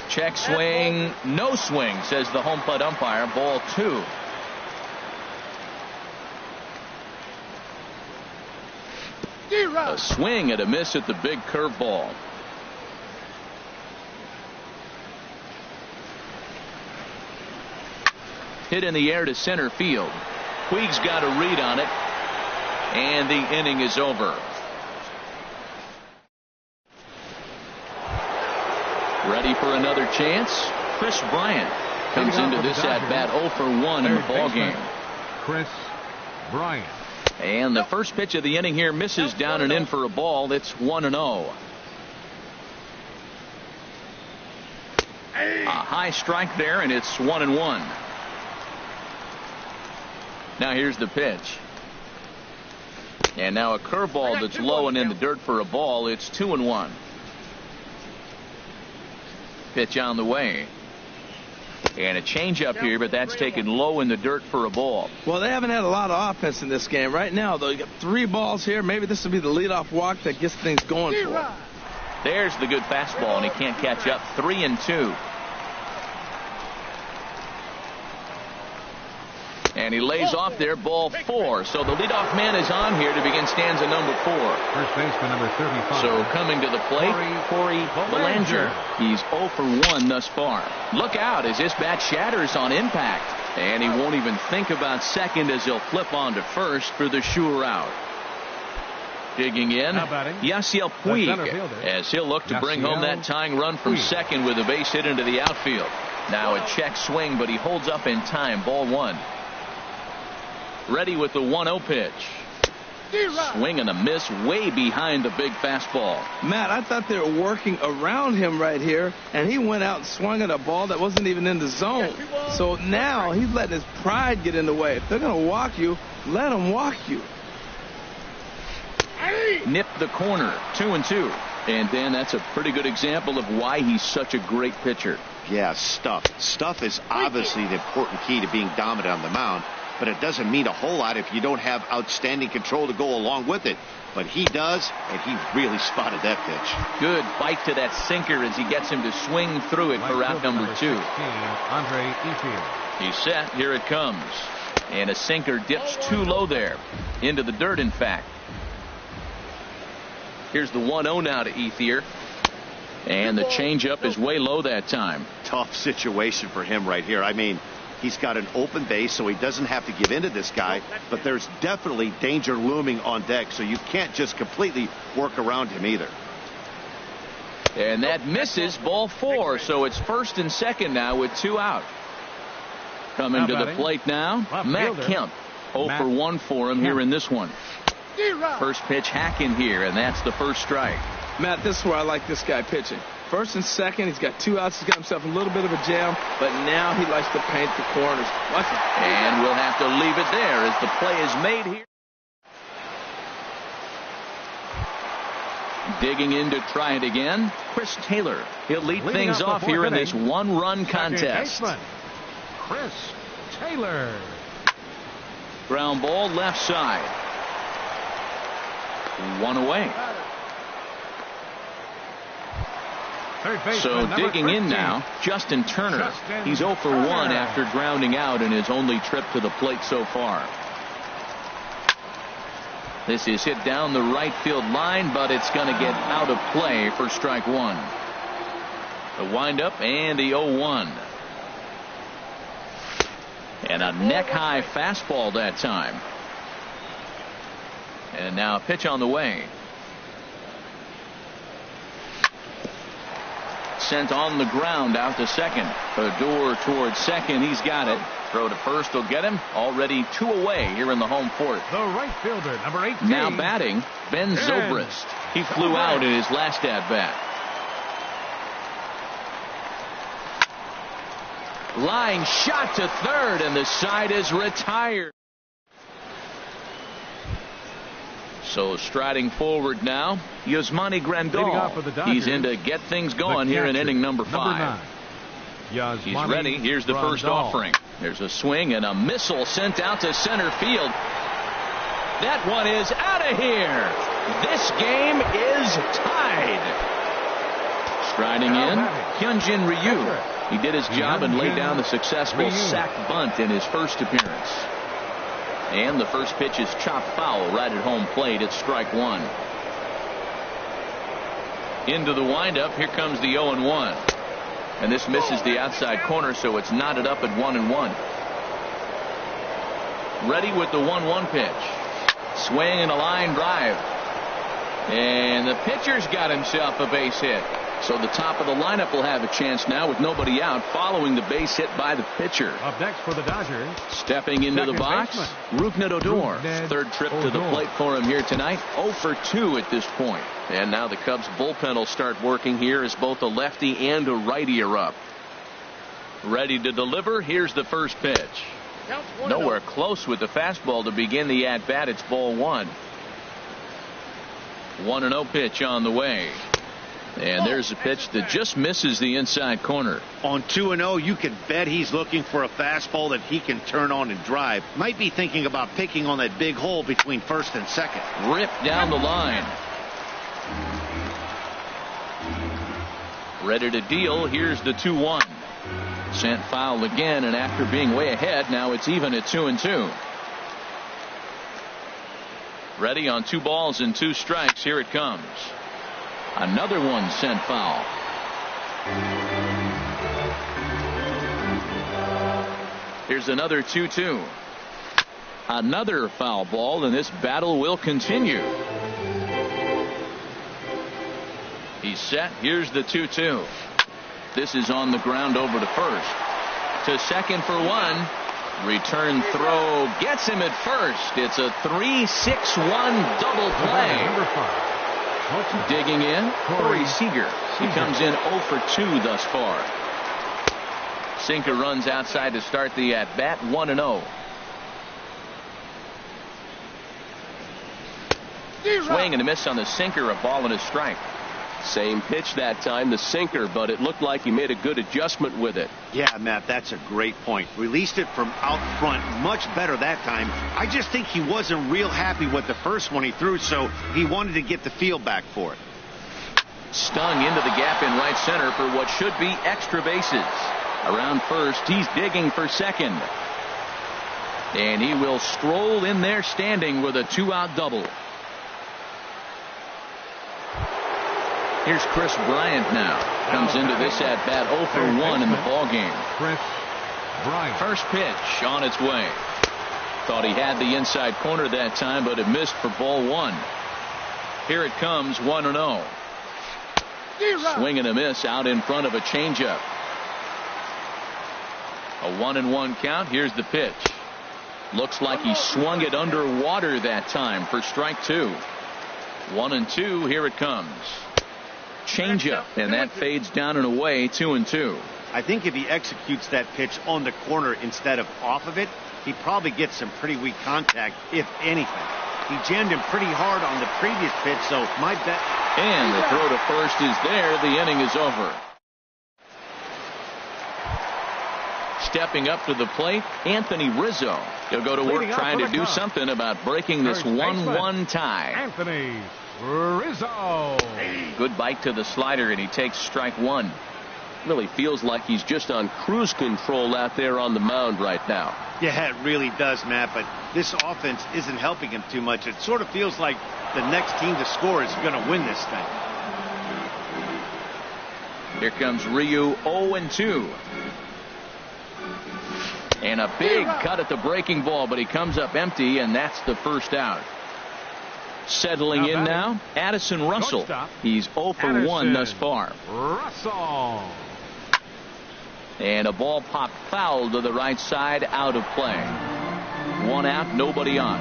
A: Check swing, no swing, says the home plate umpire. Ball 2. A swing and a miss at the big curveball. Hit in the air to center field. Puig's got a read on it, and the inning is over. Ready for another chance? Chris Bryant comes into this at bat 0 for 1 in the ball game.
D: Chris Bryant.
A: And the first pitch of the inning here misses down and in for a ball. It's 1-0. A high strike there, and it's 1-1. Now here's the pitch. And now a curveball that's low and in the dirt for a ball. It's 2-1. Pitch on the way. And a changeup here, but that's taken low in the dirt for a ball.
B: Well, they haven't had a lot of offense in this game. Right now, though, you got 3 balls here. Maybe this will be the leadoff walk that gets things going for him.
A: There's the good fastball, and he can't catch up. 3-2. And he lays off there, ball 4. So the leadoff man is on here to begin stanza number 4.
D: First baseman number 35.
A: So coming to the plate, Corey Belanger. He's 0 for 1 thus far. Look out as this bat shatters on impact. And he won't even think about second as he'll flip on to first for the sure out. Digging in, Yasiel Puig, as he'll look to bring home that tying run from second with a base hit into the outfield. Now a check swing, but he holds up in time. Ball 1. Ready with the 1-0 pitch. Swing and a miss way behind the big fastball.
B: Matt, I thought they were working around him right here, and he went out and swung at a ball that wasn't even in the zone. So now he's letting his pride get in the way. If they're going to walk you, let them walk you.
A: Nip the corner, 2-2. And Dan, that's a pretty good example of why he's such a great pitcher.
C: Yeah, stuff. Stuff is obviously the important key to being dominant on the mound. But it doesn't mean a whole lot if you don't have outstanding control to go along with it. But he does, and he really spotted that pitch.
A: Good bite to that sinker as he gets him to swing through it for out number 2. He's set. Here it comes. And a sinker dips too low there. Into the dirt, in fact. Here's the 1-0 now to Ethier. And the changeup is way low that time.
C: Tough situation for him right here. I mean, he's got an open base, so he doesn't have to give in to this guy, but there's definitely danger looming on deck, so you can't just completely work around him either.
A: And that misses, ball 4, so it's first and second now with 2 out. Coming to the plate now, Matt Kemp. 0 for 1 for him here in this one. First pitch hack in here, and that's the first strike.
B: Matt, this is where I like this guy pitching. First and second, he's got 2 outs. He's got himself a little bit of a jam, but now he likes to paint the corners. Watch it.
A: And we'll have to leave it there as the play is made here. Digging in to try it again, Chris Taylor. He'll lead things off here in this 1-run contest.
D: Chris Taylor.
A: Ground ball left side. 1 away. So digging in now, Justin Turner. He's 0 for 1 after grounding out in his only trip to the plate so far. This is hit down the right field line, but it's going to get out of play for strike 1. The windup and the 0-1. And a neck-high fastball that time. And now a pitch on the way. Sent on the ground out to second. Odor towards second. He's got it. Throw to first will get him. Already 2 away here in the home fourth.
D: The right fielder, number 18.
A: Now batting, Ben Zobrist. He flew out in his last at-bat. Line shot to third, and the side is retired. So striding forward now, Yasmani Grandal. He's in to get things going here in inning number 5. He's ready. Here's the first offering. There's a swing and a missile sent out to center field. That one is out of here. This game is tied. Striding in, Hyunjin Ryu. He did his job and laid down the successful sac bunt in his first appearance. And the first pitch is chopped foul right at home plate. It's strike 1. Into the windup. Here comes the 0-1. And this misses the outside corner, so it's knotted up at 1-1. Ready with the 1-1 pitch. Swing and a line drive. And the pitcher's got himself a base hit. So the top of the lineup will have a chance now with nobody out following the base hit by the pitcher.
D: Up next for the Dodgers.
A: Stepping into the box, Rougned Odor. Third trip to the plate for him here tonight. 0 for 2 at this point. And now the Cubs bullpen will start working here as both a lefty and a righty are up. Ready to deliver. Here's the first pitch. Nowhere close with the fastball to begin the at-bat. It's ball 1. 1-0 pitch on the way. And there's a pitch that just misses the inside corner.
C: On 2-0, you can bet he's looking for a fastball that he can turn on and drive. Might be thinking about picking on that big hole between first and second.
A: Ripped down the line. Ready to deal. Here's the 2-1. Sent foul again, and after being way ahead, now it's even at 2-2. Ready on 2 balls and 2 strikes. Here it comes. Another one sent foul. Here's another 2-2. Another foul ball, and this battle will continue. He's set. Here's the 2-2. This is on the ground over to first. To second for 1. Return throw gets him at first. It's a 3-6-1 double play.
D: Number 5.
A: Digging in, Corey Seager. He comes in 0 for 2 thus far. Sinker runs outside to start the at-bat. 1-0. Swing and a miss on the sinker. A ball and a strike. Same pitch that time, the sinker, but it looked like he made a good adjustment with it.
C: Yeah, Matt, that's a great point. Released it from out front much better that time. I just think he wasn't real happy with the first one he threw, so he wanted to get the feel back for it.
A: Stung into the gap in right center for what should be extra bases. Around first, he's digging for second. And he will stroll in there standing with a 2-out double. Here's Chris Bryant now. Comes into this at-bat 0 for 1 in the ballgame.
D: Chris Bryant.
A: First pitch on its way. Thought he had the inside corner that time, but it missed for ball 1. Here it comes, 1-0. Swing and a miss out in front of a changeup. A 1-1 count. Here's the pitch. Looks like he swung it underwater that time for strike 2. 1-2. Here it comes. Changeup, and that fades down and away. 2-2.
C: I think if he executes that pitch on the corner instead of off of it, he probably gets some pretty weak contact, if anything. He jammed him pretty hard on the previous pitch, so my bet.
A: And the throw to first is there. The inning is over. Stepping up to the plate, Anthony Rizzo. He'll go to work trying to do something about breaking this 1-1 tie.
D: Anthony Rizzo.
A: Good bite to the slider, and he takes strike 1. Really feels like he's just on cruise control out there on the mound right now.
C: Yeah, it really does, Matt, but this offense isn't helping him too much. It sort of feels like the next team to score is going to win this thing.
A: Here comes Ryu, 0-2. And a big cut at the breaking ball, but he comes up empty, and that's the first out. Settling in now, Addison Russell. He's 0 for 1 thus far.
D: Russell.
A: And a ball popped foul to the right side, out of play. 1 out, nobody on.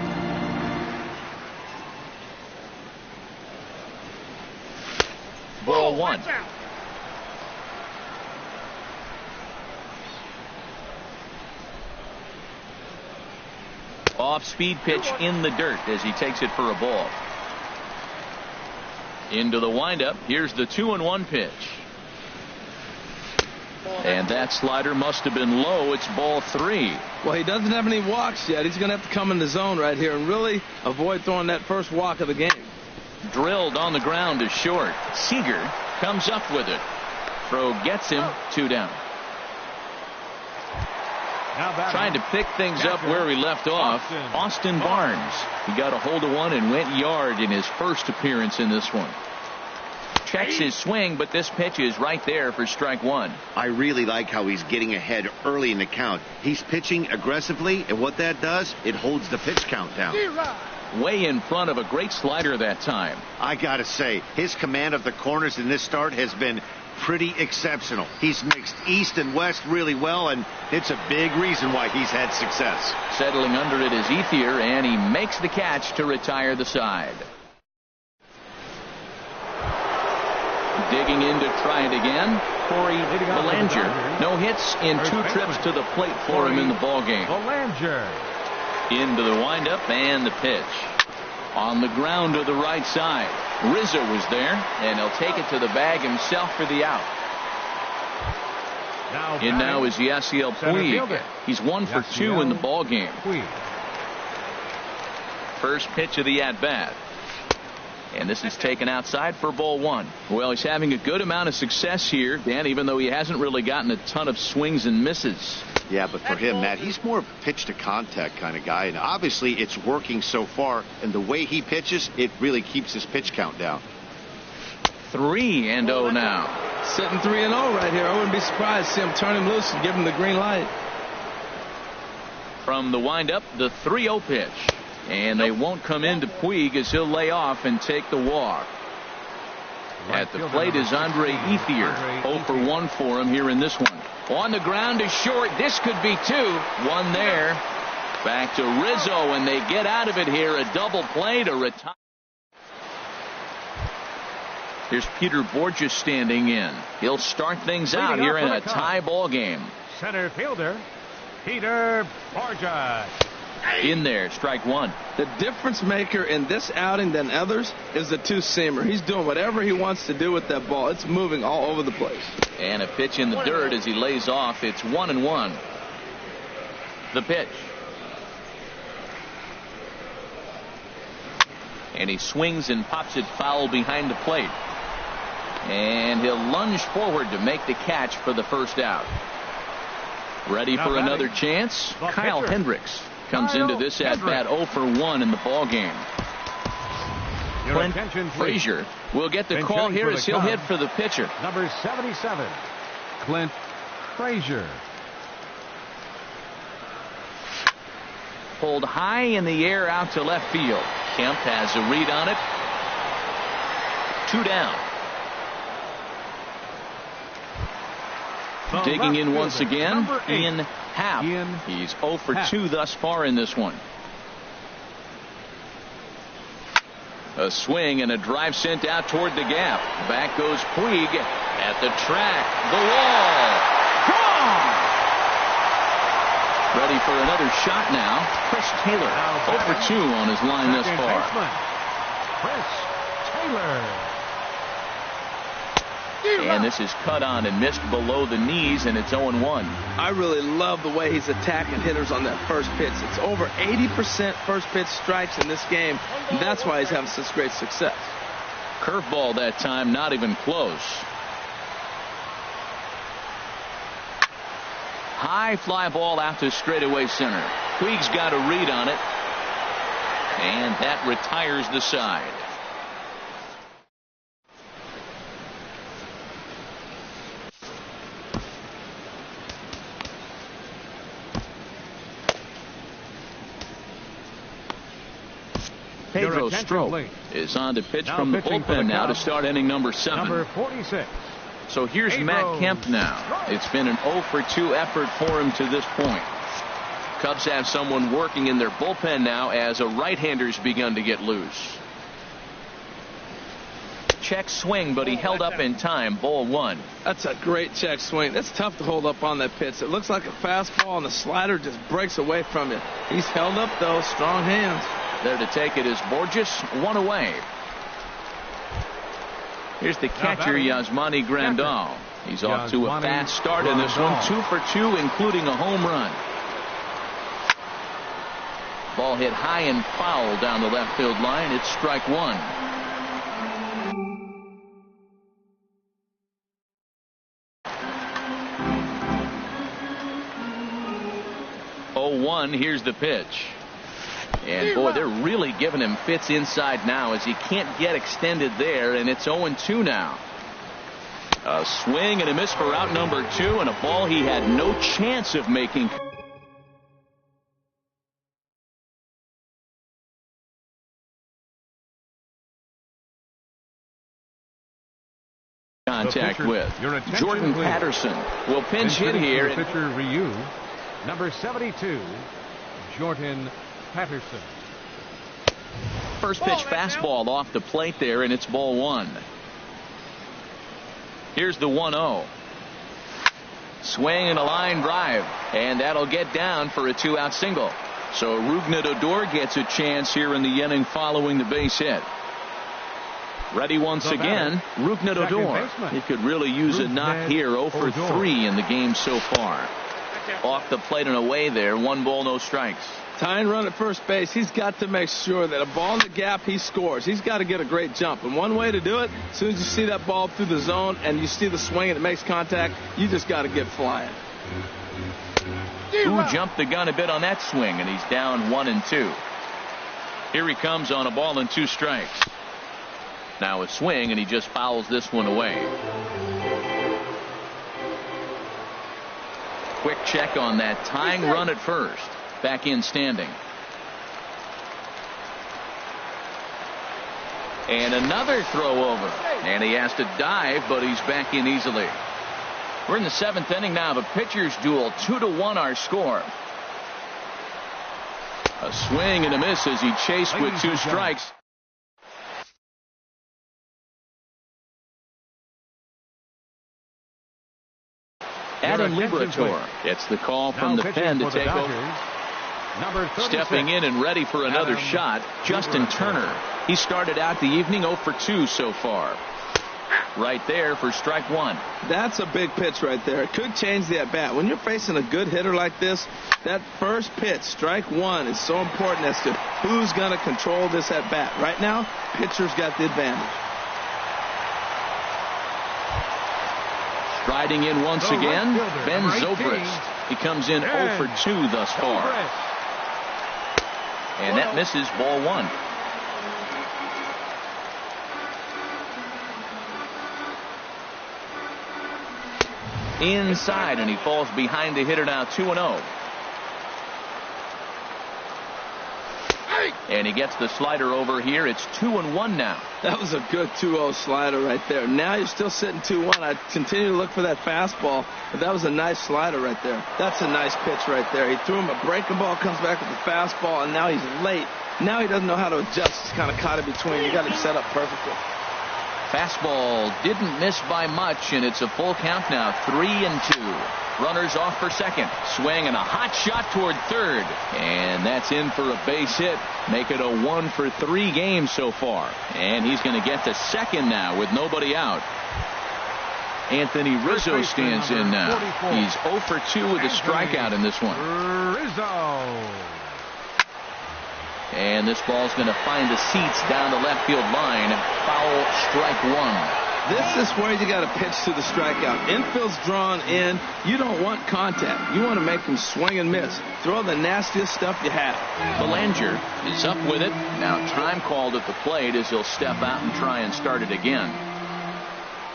A: Ball 1. Off-speed pitch in the dirt as he takes it for a ball. Into the windup. Here's the 2-1 pitch. And that slider must have been low. It's ball 3.
B: Well, he doesn't have any walks yet. He's going to have to come in the zone right here and really avoid throwing that first walk of the game.
A: Drilled on the ground to short. Seager comes up with it. Throw gets him. 2 down. Trying to pick things up where he left off. Austin Barnes. He got a hold of one and went yard in his first appearance in this one. Checks his swing, but this pitch is right there for strike 1.
C: I really like how he's getting ahead early in the count. He's pitching aggressively, and what that does, it holds the pitch count down.
A: Way in front of a great slider that time.
C: I gotta say, his command of the corners in this start has been pretty exceptional. He's mixed east and west really well, and it's a big reason why he's had success.
A: Settling under it is Ethier, and he makes the catch to retire the side. Digging in to try it again, Corey Belanger. No hits in 2 trips to the plate for him in the ballgame.
D: Belanger.
A: Into the windup and the pitch. On the ground to the right side. Rizzo was there, and he'll take it to the bag himself for the out. Now is Yasiel Puig. He's 1 for 2 in the ballgame. First pitch of the at-bat. And this is taken outside for ball 1. Well, he's having a good amount of success here, Dan, even though he hasn't really gotten a ton of swings and misses.
C: Yeah, but for him, Matt, he's more of a pitch-to-contact kind of guy, and obviously it's working so far, and the way he pitches, it really keeps his pitch count down.
A: 3-0 now.
B: Sitting 3-0 right here. I wouldn't be surprised to see him turn him loose and give him the green light.
A: From the windup, the 3-0 pitch. And they won't come into Puig as he'll lay off and take the walk. At the plate is Andre Ethier. 0 for 1 for him here in this one. On the ground is short. This could be 2. 1 there. Back to Rizzo, and they get out of it here. A double play to retire. Here's Peter Borges standing in. He'll start things out here in a tie ball game.
D: Center fielder, Peter Borges.
A: In there, strike 1.
B: The difference maker in this outing than others is the 2-seamer. He's doing whatever he wants to do with that ball. It's moving all over the place.
A: And a pitch in the dirt as he lays off. It's 1-1. The pitch. And he swings and pops it foul behind the plate. And he'll lunge forward to make the catch for the first out. Ready for another chance? Kyle Hendricks comes into this at-bat 0 for 1 in the ballgame. Clint Frazier will get the call here as he'll hit for the pitcher.
D: Number 77, Clint Frazier.
A: Pulled high in the air out to left field. Kemp has a read on it. 2 down. Digging in once again, Ian Happ. He's 0 for 2 thus far in this one. A swing and a drive sent out toward the gap. Back goes Puig at the track. The wall. Gone! Ready for another shot now. Chris Taylor, 0 for 2 on his line thus far.
D: Chris Taylor.
A: And this is cut on and missed below the knees, and it's 0-1.
B: I really love the way he's attacking hitters on that first pitch. It's over 80% first pitch strikes in this game, and that's why he's having such great success.
A: Curveball that time, not even close. High fly ball out to straightaway center. Puig's got a read on it, and that retires the side. Pedro
D: attention,
A: Strop
D: please.
A: is on to pitch
D: Now
A: from the
D: pitching for the
A: bullpen now to
D: Cubs,
A: start inning number 7.
D: Number 46.
A: So here's
D: Pedro
A: Matt Kemp now. It's been an 0-for-2 effort for him to this point. Cubs have someone working in their bullpen now as a right-hander's begun to get loose. Check swing, but he held up in time. Ball 1.
B: That's a great check swing. That's tough to hold up on that pitch. It looks like a fastball, and the slider just breaks away from you. He's held up, though. Strong hands.
A: There to take it is Borges, 1 away. Here's the catcher, Yasmani Grandal. He's off to a fast start in this one. 2 for 2, including a home run. Ball hit high and foul down the left field line. It's strike 1. 0-1. Here's the pitch. And boy, they're really giving him fits inside now as he can't get extended there, and it's 0-2 now. A swing and a miss for out number 2, and a ball he had no chance of making contact with. Jordan Patterson will pinch hit here.
D: Pitcher Ryu, number 72, Jordan Patterson.
A: First pitch fastball off the plate there, and it's ball 1. Here's the 1-0. Swing and a line drive, and that'll get down for a 2-out single. So Rougned Odor gets a chance here in the inning following the base hit. Ready once again, Rougned Odor. He could really use a knock here. 0 for 3 in the game so far. Off the plate and away there. 1 ball, no strikes.
B: Tying run at first base, he's got to make sure that a ball in the gap, he scores. He's got to get a great jump. And one way to do it, as soon as you see that ball through the zone and you see the swing and it makes contact, you just got to get flying.
A: Who jumped the gun a bit on that swing, and he's down 1-2. Here he comes on a ball and 2 strikes. Now a swing, and he just fouls this one away. Quick check on that tying run at first. Back in standing. And another throw over. And he has to dive, but he's back in easily. We're in the 7th inning now. The pitcher's duel. 2-1 our score. A swing and a miss as he chased with 2 strikes. Adam Liberatore. It's the call from the pen to take over. Stepping in and ready for another shot, Justin Turner. He started out the evening 0 for 2 so far. Right there for strike 1.
B: That's a big pitch right there. It could change the at-bat. When you're facing a good hitter like this, that first pitch, strike 1, is so important as to who's going to control this at-bat. Right now, pitcher's got the advantage.
A: Striding in once again, Ben Zobrist. He comes in 0 for 2 thus far. And that misses, ball 1. Inside, and he falls behind the hitter now, 2-0. And he gets the slider over here. It's 2-1 now.
B: That was a good 2-0 slider right there. Now you're still sitting 2-1. I continue to look for that fastball, but that was a nice slider right there. That's a nice pitch right there. He threw him a breaking ball, comes back with the fastball, and now he's late. Now he doesn't know how to adjust. He's kind of caught in between. You got him set up perfectly.
A: Fastball didn't miss by much, and it's a full count now, 3-2. Runners off for second. Swing and a hot shot toward third. And that's in for a base hit. Make it a 1 for 3 game so far. And he's going to get to second now with nobody out. Anthony Rizzo stands in now. He's 0 for 2 with a strikeout in this one.
D: Rizzo.
A: And this ball's going to find the seats down the left field line. Foul, strike 1.
B: This is where you got to pitch to the strikeout. Infield's drawn in. You don't want contact. You want to make him swing and miss. Throw the nastiest stuff you have.
A: Belanger is up with it. Now time called at the plate as he'll step out and try and start it again.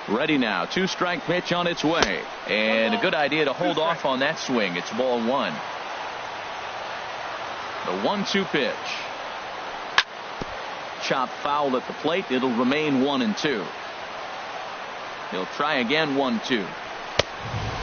A: Ready now. 2-strike pitch on its way. And a good idea to hold off on that swing. It's ball 1. The 1-2 pitch. chop foul at the plate. It'll remain 1-2. He'll try again, 1-2.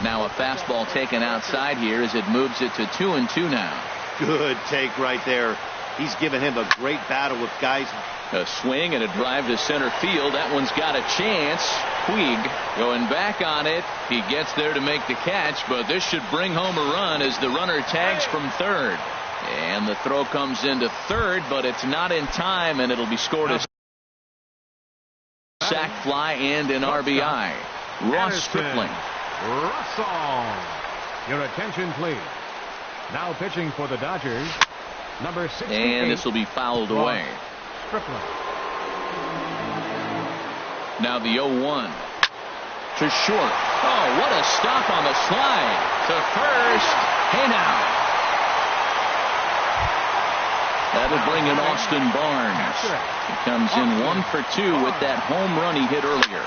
A: Now a fastball taken outside here as it moves it to 2-2 now.
C: Good take right there. He's given him a great battle with guys.
A: A swing and a drive to center field. That one's got a chance. Puig going back on it. He gets there to make the catch, but this should bring home a run as the runner tags from third. And the throw comes into third, but it's not in time, and it'll be scored as sac fly and an RBI. Ross Stripling.
D: Russell. Your attention, please. Now pitching for the Dodgers, number 68.
A: And this will be fouled away.
D: Stripling.
A: Now the 0-1 to short. Oh, what a stop on the slide to first. Hey now. That'll bring in Austin Barnes. He comes in 1 for 2 with that home run he hit earlier.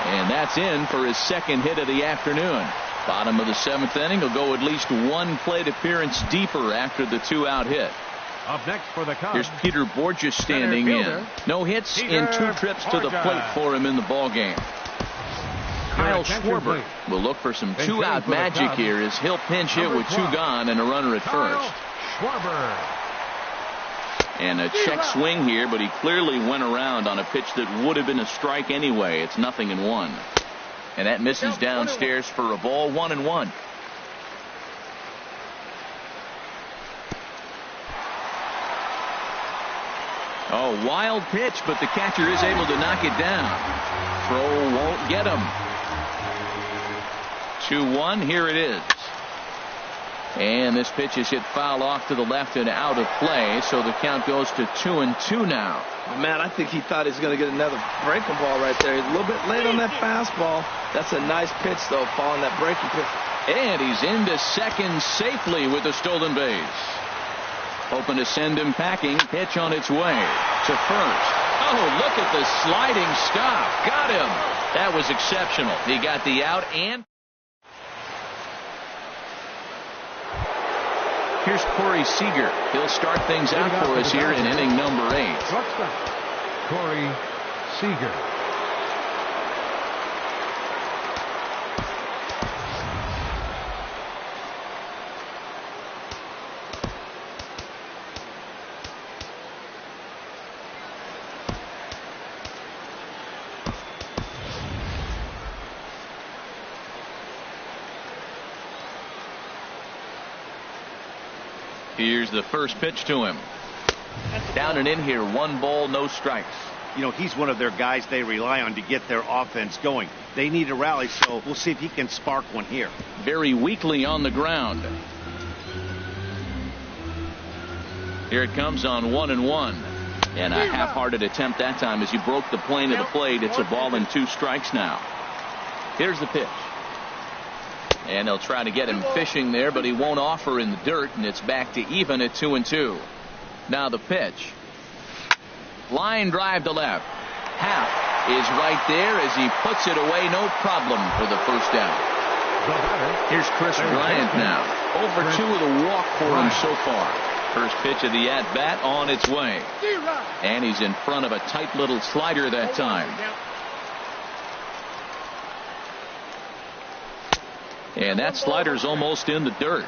A: And that's in for his second hit of the afternoon. Bottom of the 7th inning. He'll go at least one plate appearance deeper after the 2-out hit.
D: Up next for the Cubs.
A: Here's Peter Borges standing in. No hits in 2 trips to the plate for him in the ballgame. Kyle Schwarber will look for some 2-out magic here as he'll pinch hit with 2 gone and a runner at first.
D: Schwarber.
A: And a check swing here, but he clearly went around on a pitch that would have been a strike anyway. It's 0-1. And that misses downstairs for a ball. 1-1. Oh, wild pitch, but the catcher is able to knock it down. Throw won't get him. 2-1. Here it is. And this pitch is hit foul off to the left and out of play, so the count goes to 2-2 now.
B: Matt, I think he thought he was going to get another breaking ball right there. He's a little bit late on that fastball. That's a nice pitch, though, following that breaking pitch.
A: And he's into second safely with a stolen base. Hoping to send him packing. Pitch on its way to first. Oh, look at the sliding stop. Got him. That was exceptional. He got the out and... Here's Corey Seager. He'll start things out for us here in inning number 8.
D: Corey Seager.
A: Here's the first pitch to him. Down and in here, 1 ball, no strikes.
C: You know, he's one of their guys they rely on to get their offense going. They need a rally, so we'll see if he can spark one here.
A: Very weakly on the ground. Here it comes on 1-1. And a half-hearted attempt that time as he broke the plane of the plate. It's a ball and 2 strikes now. Here's the pitch. And they'll try to get him fishing there, but he won't offer in the dirt, and it's back to even at 2-2. Now the pitch. Line drive to left. Half is right there as he puts it away, no problem for the first down. Here's Chris Bryant now. Over 2 with a walk for him so far. First pitch of the at-bat on its way. And he's in front of a tight little slider that time. And that slider's almost in the dirt.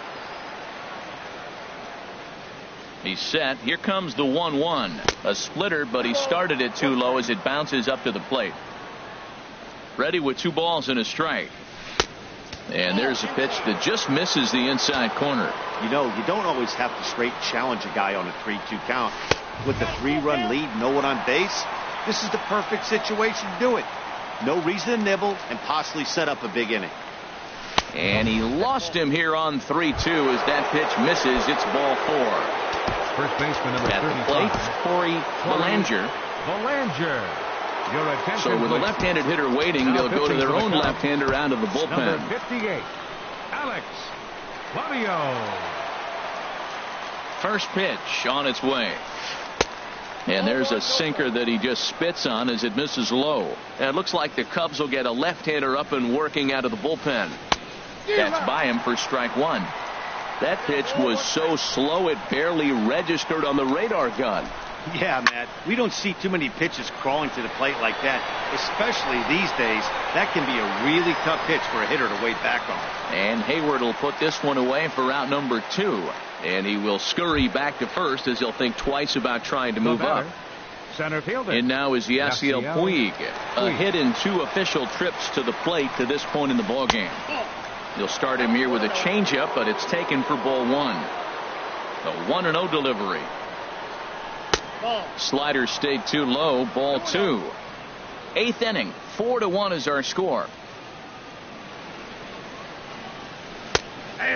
A: He's set. Here comes the 1-1. A splitter, but he started it too low as it bounces up to the plate. Ready with 2 balls and a strike. And there's a pitch that just misses the inside corner.
C: You know, you don't always have to straight challenge a guy on a 3-2 count. With the 3-run lead, no one on base, this is the perfect situation to do it. No reason to nibble and possibly set up a big inning.
A: And he lost him here on 3-2 as that pitch misses. It's ball 4.
D: First baseman number 35.
A: At the plate, Corey Belanger.
D: Your attention,
A: so with a left-handed hitter waiting, they'll go to their own left-hander out of the bullpen.
D: Number 58, Alex Flavio.
A: First pitch on its way. And there's a sinker that he just spits on as it misses low. And it looks like the Cubs will get a left-hander up and working out of the bullpen. That's by him for strike 1. That pitch was so slow it barely registered on the radar gun.
C: Yeah, Matt. We don't see too many pitches crawling to the plate like that, especially these days. That can be a really tough pitch for a hitter to wait back on.
A: And Hayward will put this one away for out number 2. And he will scurry back to first as he'll think twice about trying to move up.
D: Center fielder.
A: And now is Yasiel Puig. A hit in 2 official trips to the plate to this point in the ballgame. You'll start him here with a changeup, but it's taken for ball 1. The 1-0 delivery. Slider stayed too low. Ball 2. 8th inning. 4-1 is our score.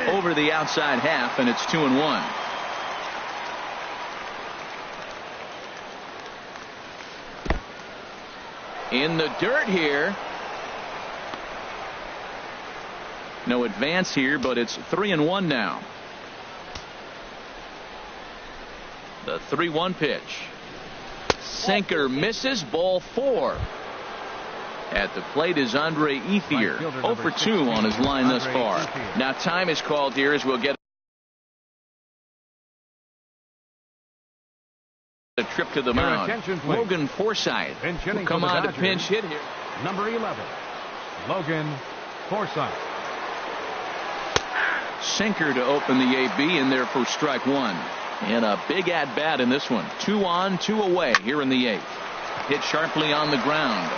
A: Over the outside half, and it's 2-1. In the dirt here. No advance here, but it's 3-1 now. The 3-1 pitch. Sinker misses. Ball 4. At the plate is Andre Ethier. 0 for 2 on his line thus far. Now time is called here as we'll get a trip to the mound. Logan Forsythe will come on to pinch hit here.
D: Number 11, Logan Forsythe.
A: Sinker to open the AB in there for strike 1. And a big at bat in this one. 2 on, 2 away here in the 8th. Hit sharply on the ground.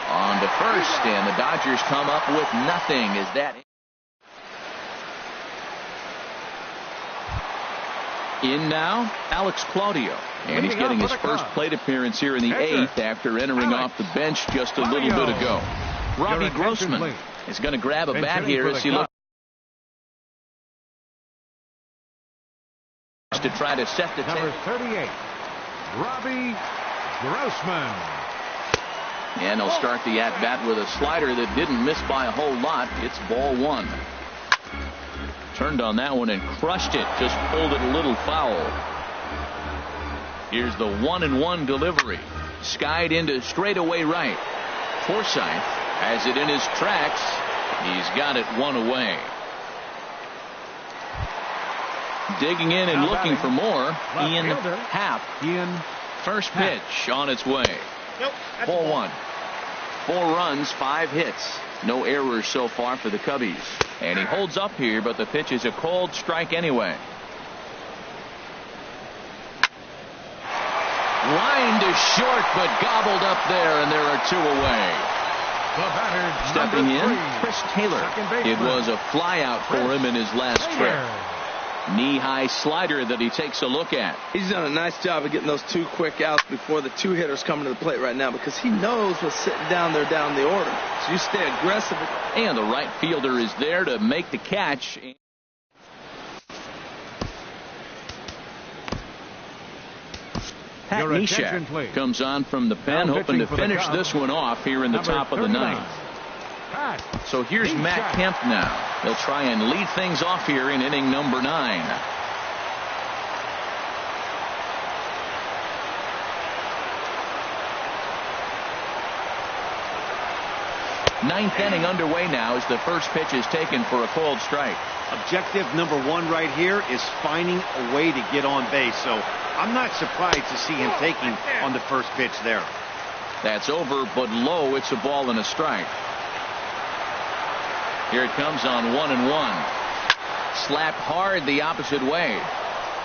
A: On to first, and the Dodgers come up with nothing. Is that in now? Alex Claudio. And he's getting his first plate appearance here in the 8th after entering off the bench just a little bit ago. Robbie Grossman is going to grab a bat here as he looks to try to set the
D: number 38, Robbie Grossman.
A: And he'll start the at-bat with a slider that didn't miss by a whole lot. It's ball 1. Turned on that one and crushed it. Just pulled it a little foul. Here's the 1-1 delivery. Skied into straightaway right. Forsythe has it in his tracks. He's got it 1 away. Digging in and looking for more. Ian Happ. First pitch on its way. Ball 1. 4 runs, 5 hits. No errors so far for the Cubbies. And he holds up here, but the pitch is a cold strike anyway. Line to short, but gobbled up there, and there are 2 away. Stepping in, Chris Taylor. It was a flyout for him in his last trip. Knee-high slider that he takes a look at.
B: He's done a nice job of getting those 2 quick outs before the 2 hitters coming to the plate right now, because he knows what's sitting down there down the order. So you stay aggressive.
A: And the right fielder is there to make the catch. Pat Neshek comes on from the pen, hoping to finish this one off here in the top of the 9th. So here's Matt Kemp now. He'll try and lead things off here in inning number 9. Ninth inning underway now as the first pitch is taken for a cold strike.
C: Objective number 1 right here is finding a way to get on base. So I'm not surprised to see him taking on the first pitch there.
A: That's over, but low. It's a ball and a strike. Here it comes on 1-1. Slapped hard the opposite way.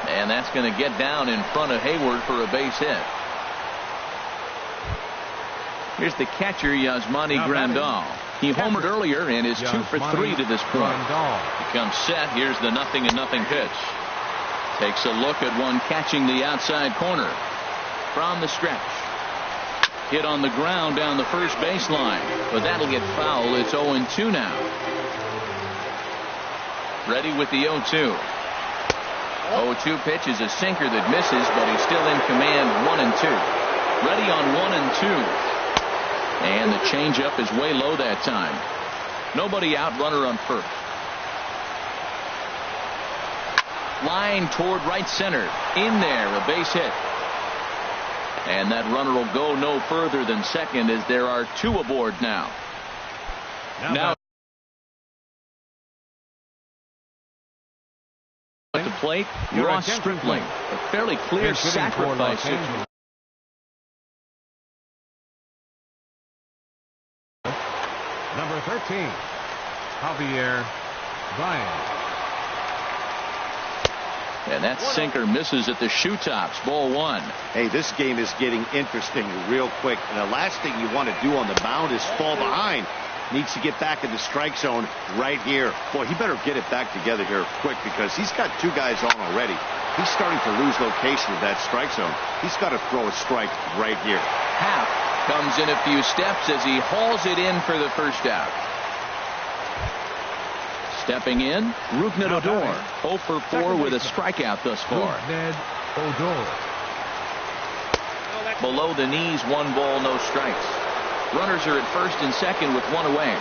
A: And that's going to get down in front of Hayward for a base hit. Here's the catcher, Yasmani Grandal. He homered earlier and is 2 for 3 to this point. He comes set. Here's the 0-0 pitch. Takes a look at one catching the outside corner. From the stretch. Hit on the ground down the first baseline. But that'll get foul. It's 0-2 now. Ready with the 0-2. 0-2 pitch is a sinker that misses, but he's still in command. 1-2. Ready on 1-2. And the changeup is way low that time. Nobody out, runner on first. Line toward right center. In there, a base hit. And that runner will go no further than second as there are 2 aboard now. Now At the plate, Ross Stripling. A fairly clear sacrifice.
D: Number 13, Javier Baez.
A: And that sinker misses at the shoe tops. Ball one.
C: Hey, this game is getting interesting real quick. And the last thing you want to do on the mound is fall behind. Needs to get back in the strike zone right here. Boy, he better get it back together here quick because he's got two guys on already. He's starting to lose location of that strike zone. He's got to throw a strike right here.
A: Happ comes in a few steps as he hauls it in for the first out. Stepping in, Rougned Odor, 0 for 4 with a strikeout thus far.
D: Rougned Odor.
A: Below the knees, 1 ball, no strikes. Runners are at first and second with 1 away.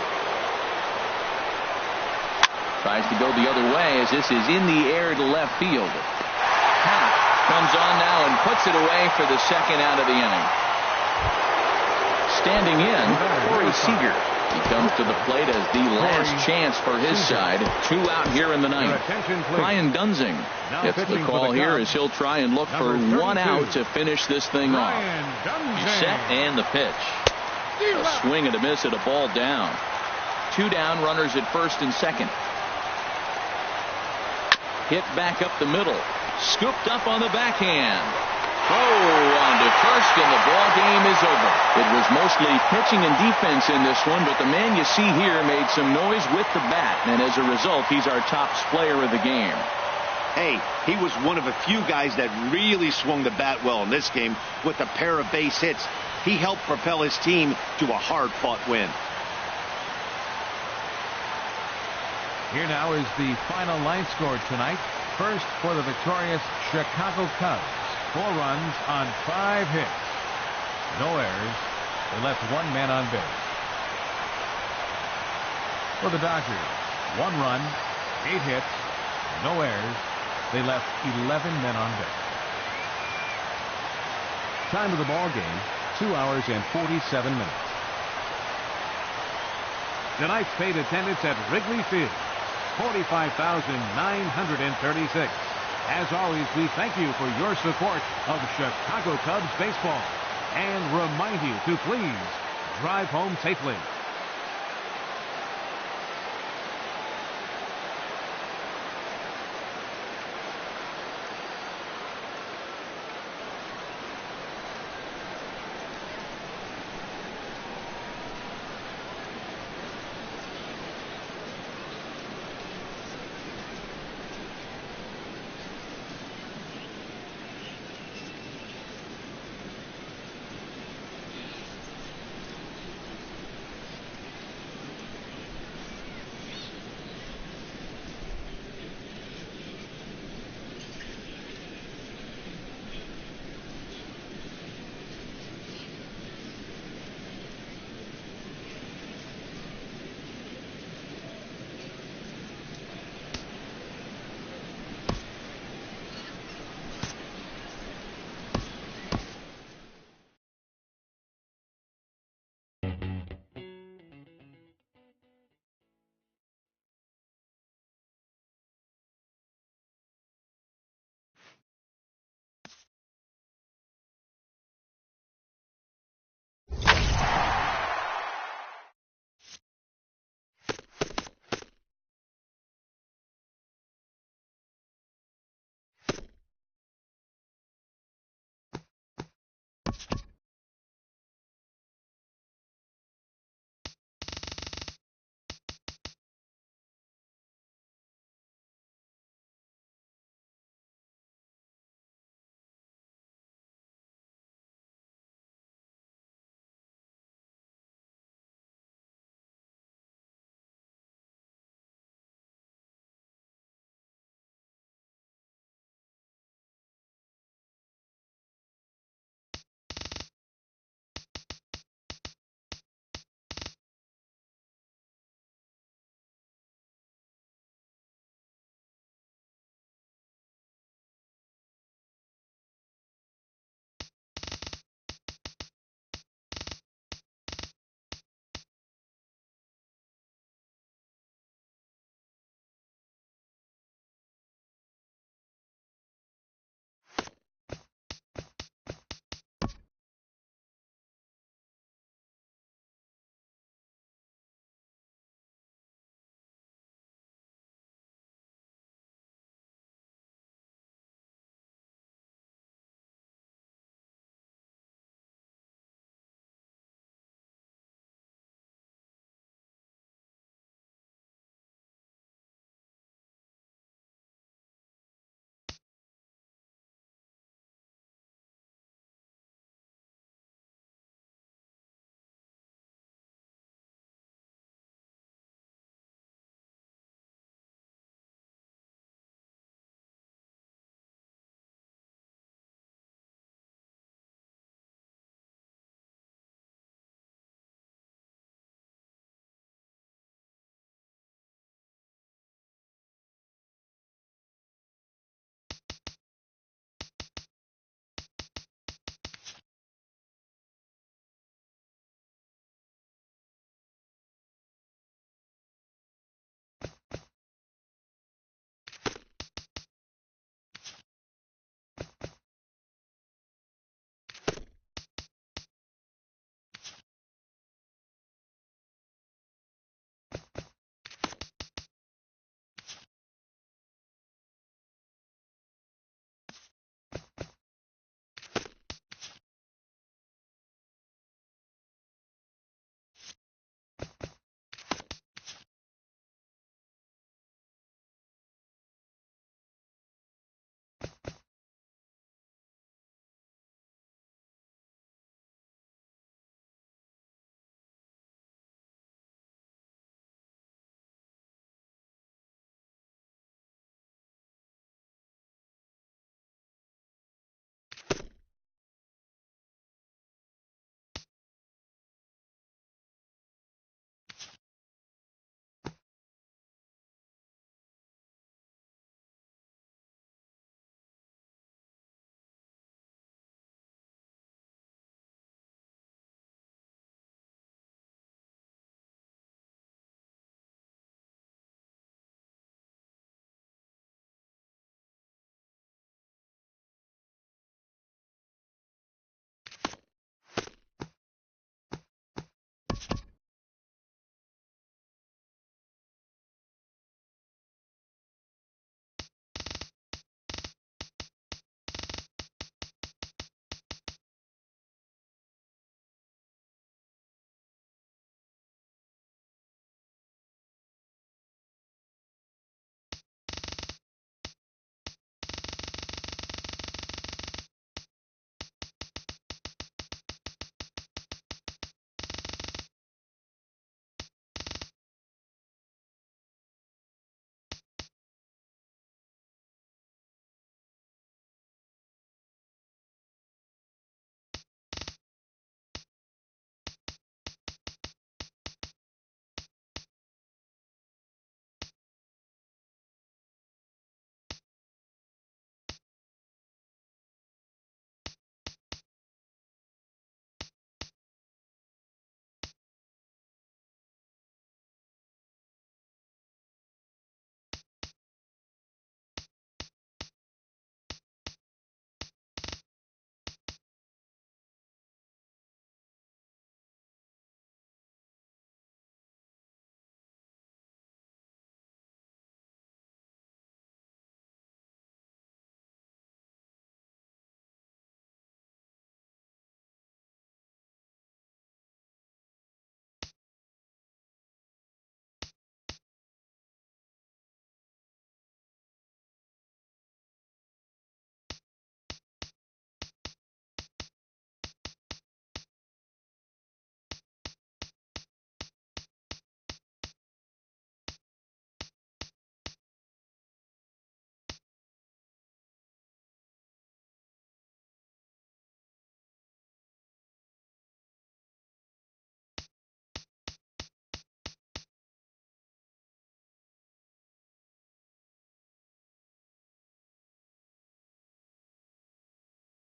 A: Tries to go the other way as this is in the air to left field. Happ comes on now and puts it away for the second out of the inning. Standing in, Corey Seager. He comes to the plate as the last chance for his side. 2 out here in the ninth. Ryan Dunsing gets the call here as he'll try and look for 1 out to finish this thing off. He's set and the pitch. A swing and a miss at a ball down. 2 down, runners at first and second. Hit back up the middle. Scooped up on the backhand. Throw on to first, and the ball game is over. It was mostly pitching and defense in this one, but the man you see here made some noise with the bat, and as a result, he's our top player of the game.
C: Hey, he was one of a few guys that really swung the bat well in this game with a pair of base hits. He helped propel his team to a hard-fought win.
D: Here now is the final line score tonight. First for the victorious Chicago Cubs. 4 runs on 5 hits. No errors. They left 1 man on base. For the Dodgers, 1 run, 8 hits, no errors. They left 11 men on base. Time of the ball game, 2 hours and 47 minutes. Tonight's paid attendance at Wrigley Field, 45,936. As always, we thank you for your support of Chicago Cubs baseball and remind you to please drive home safely.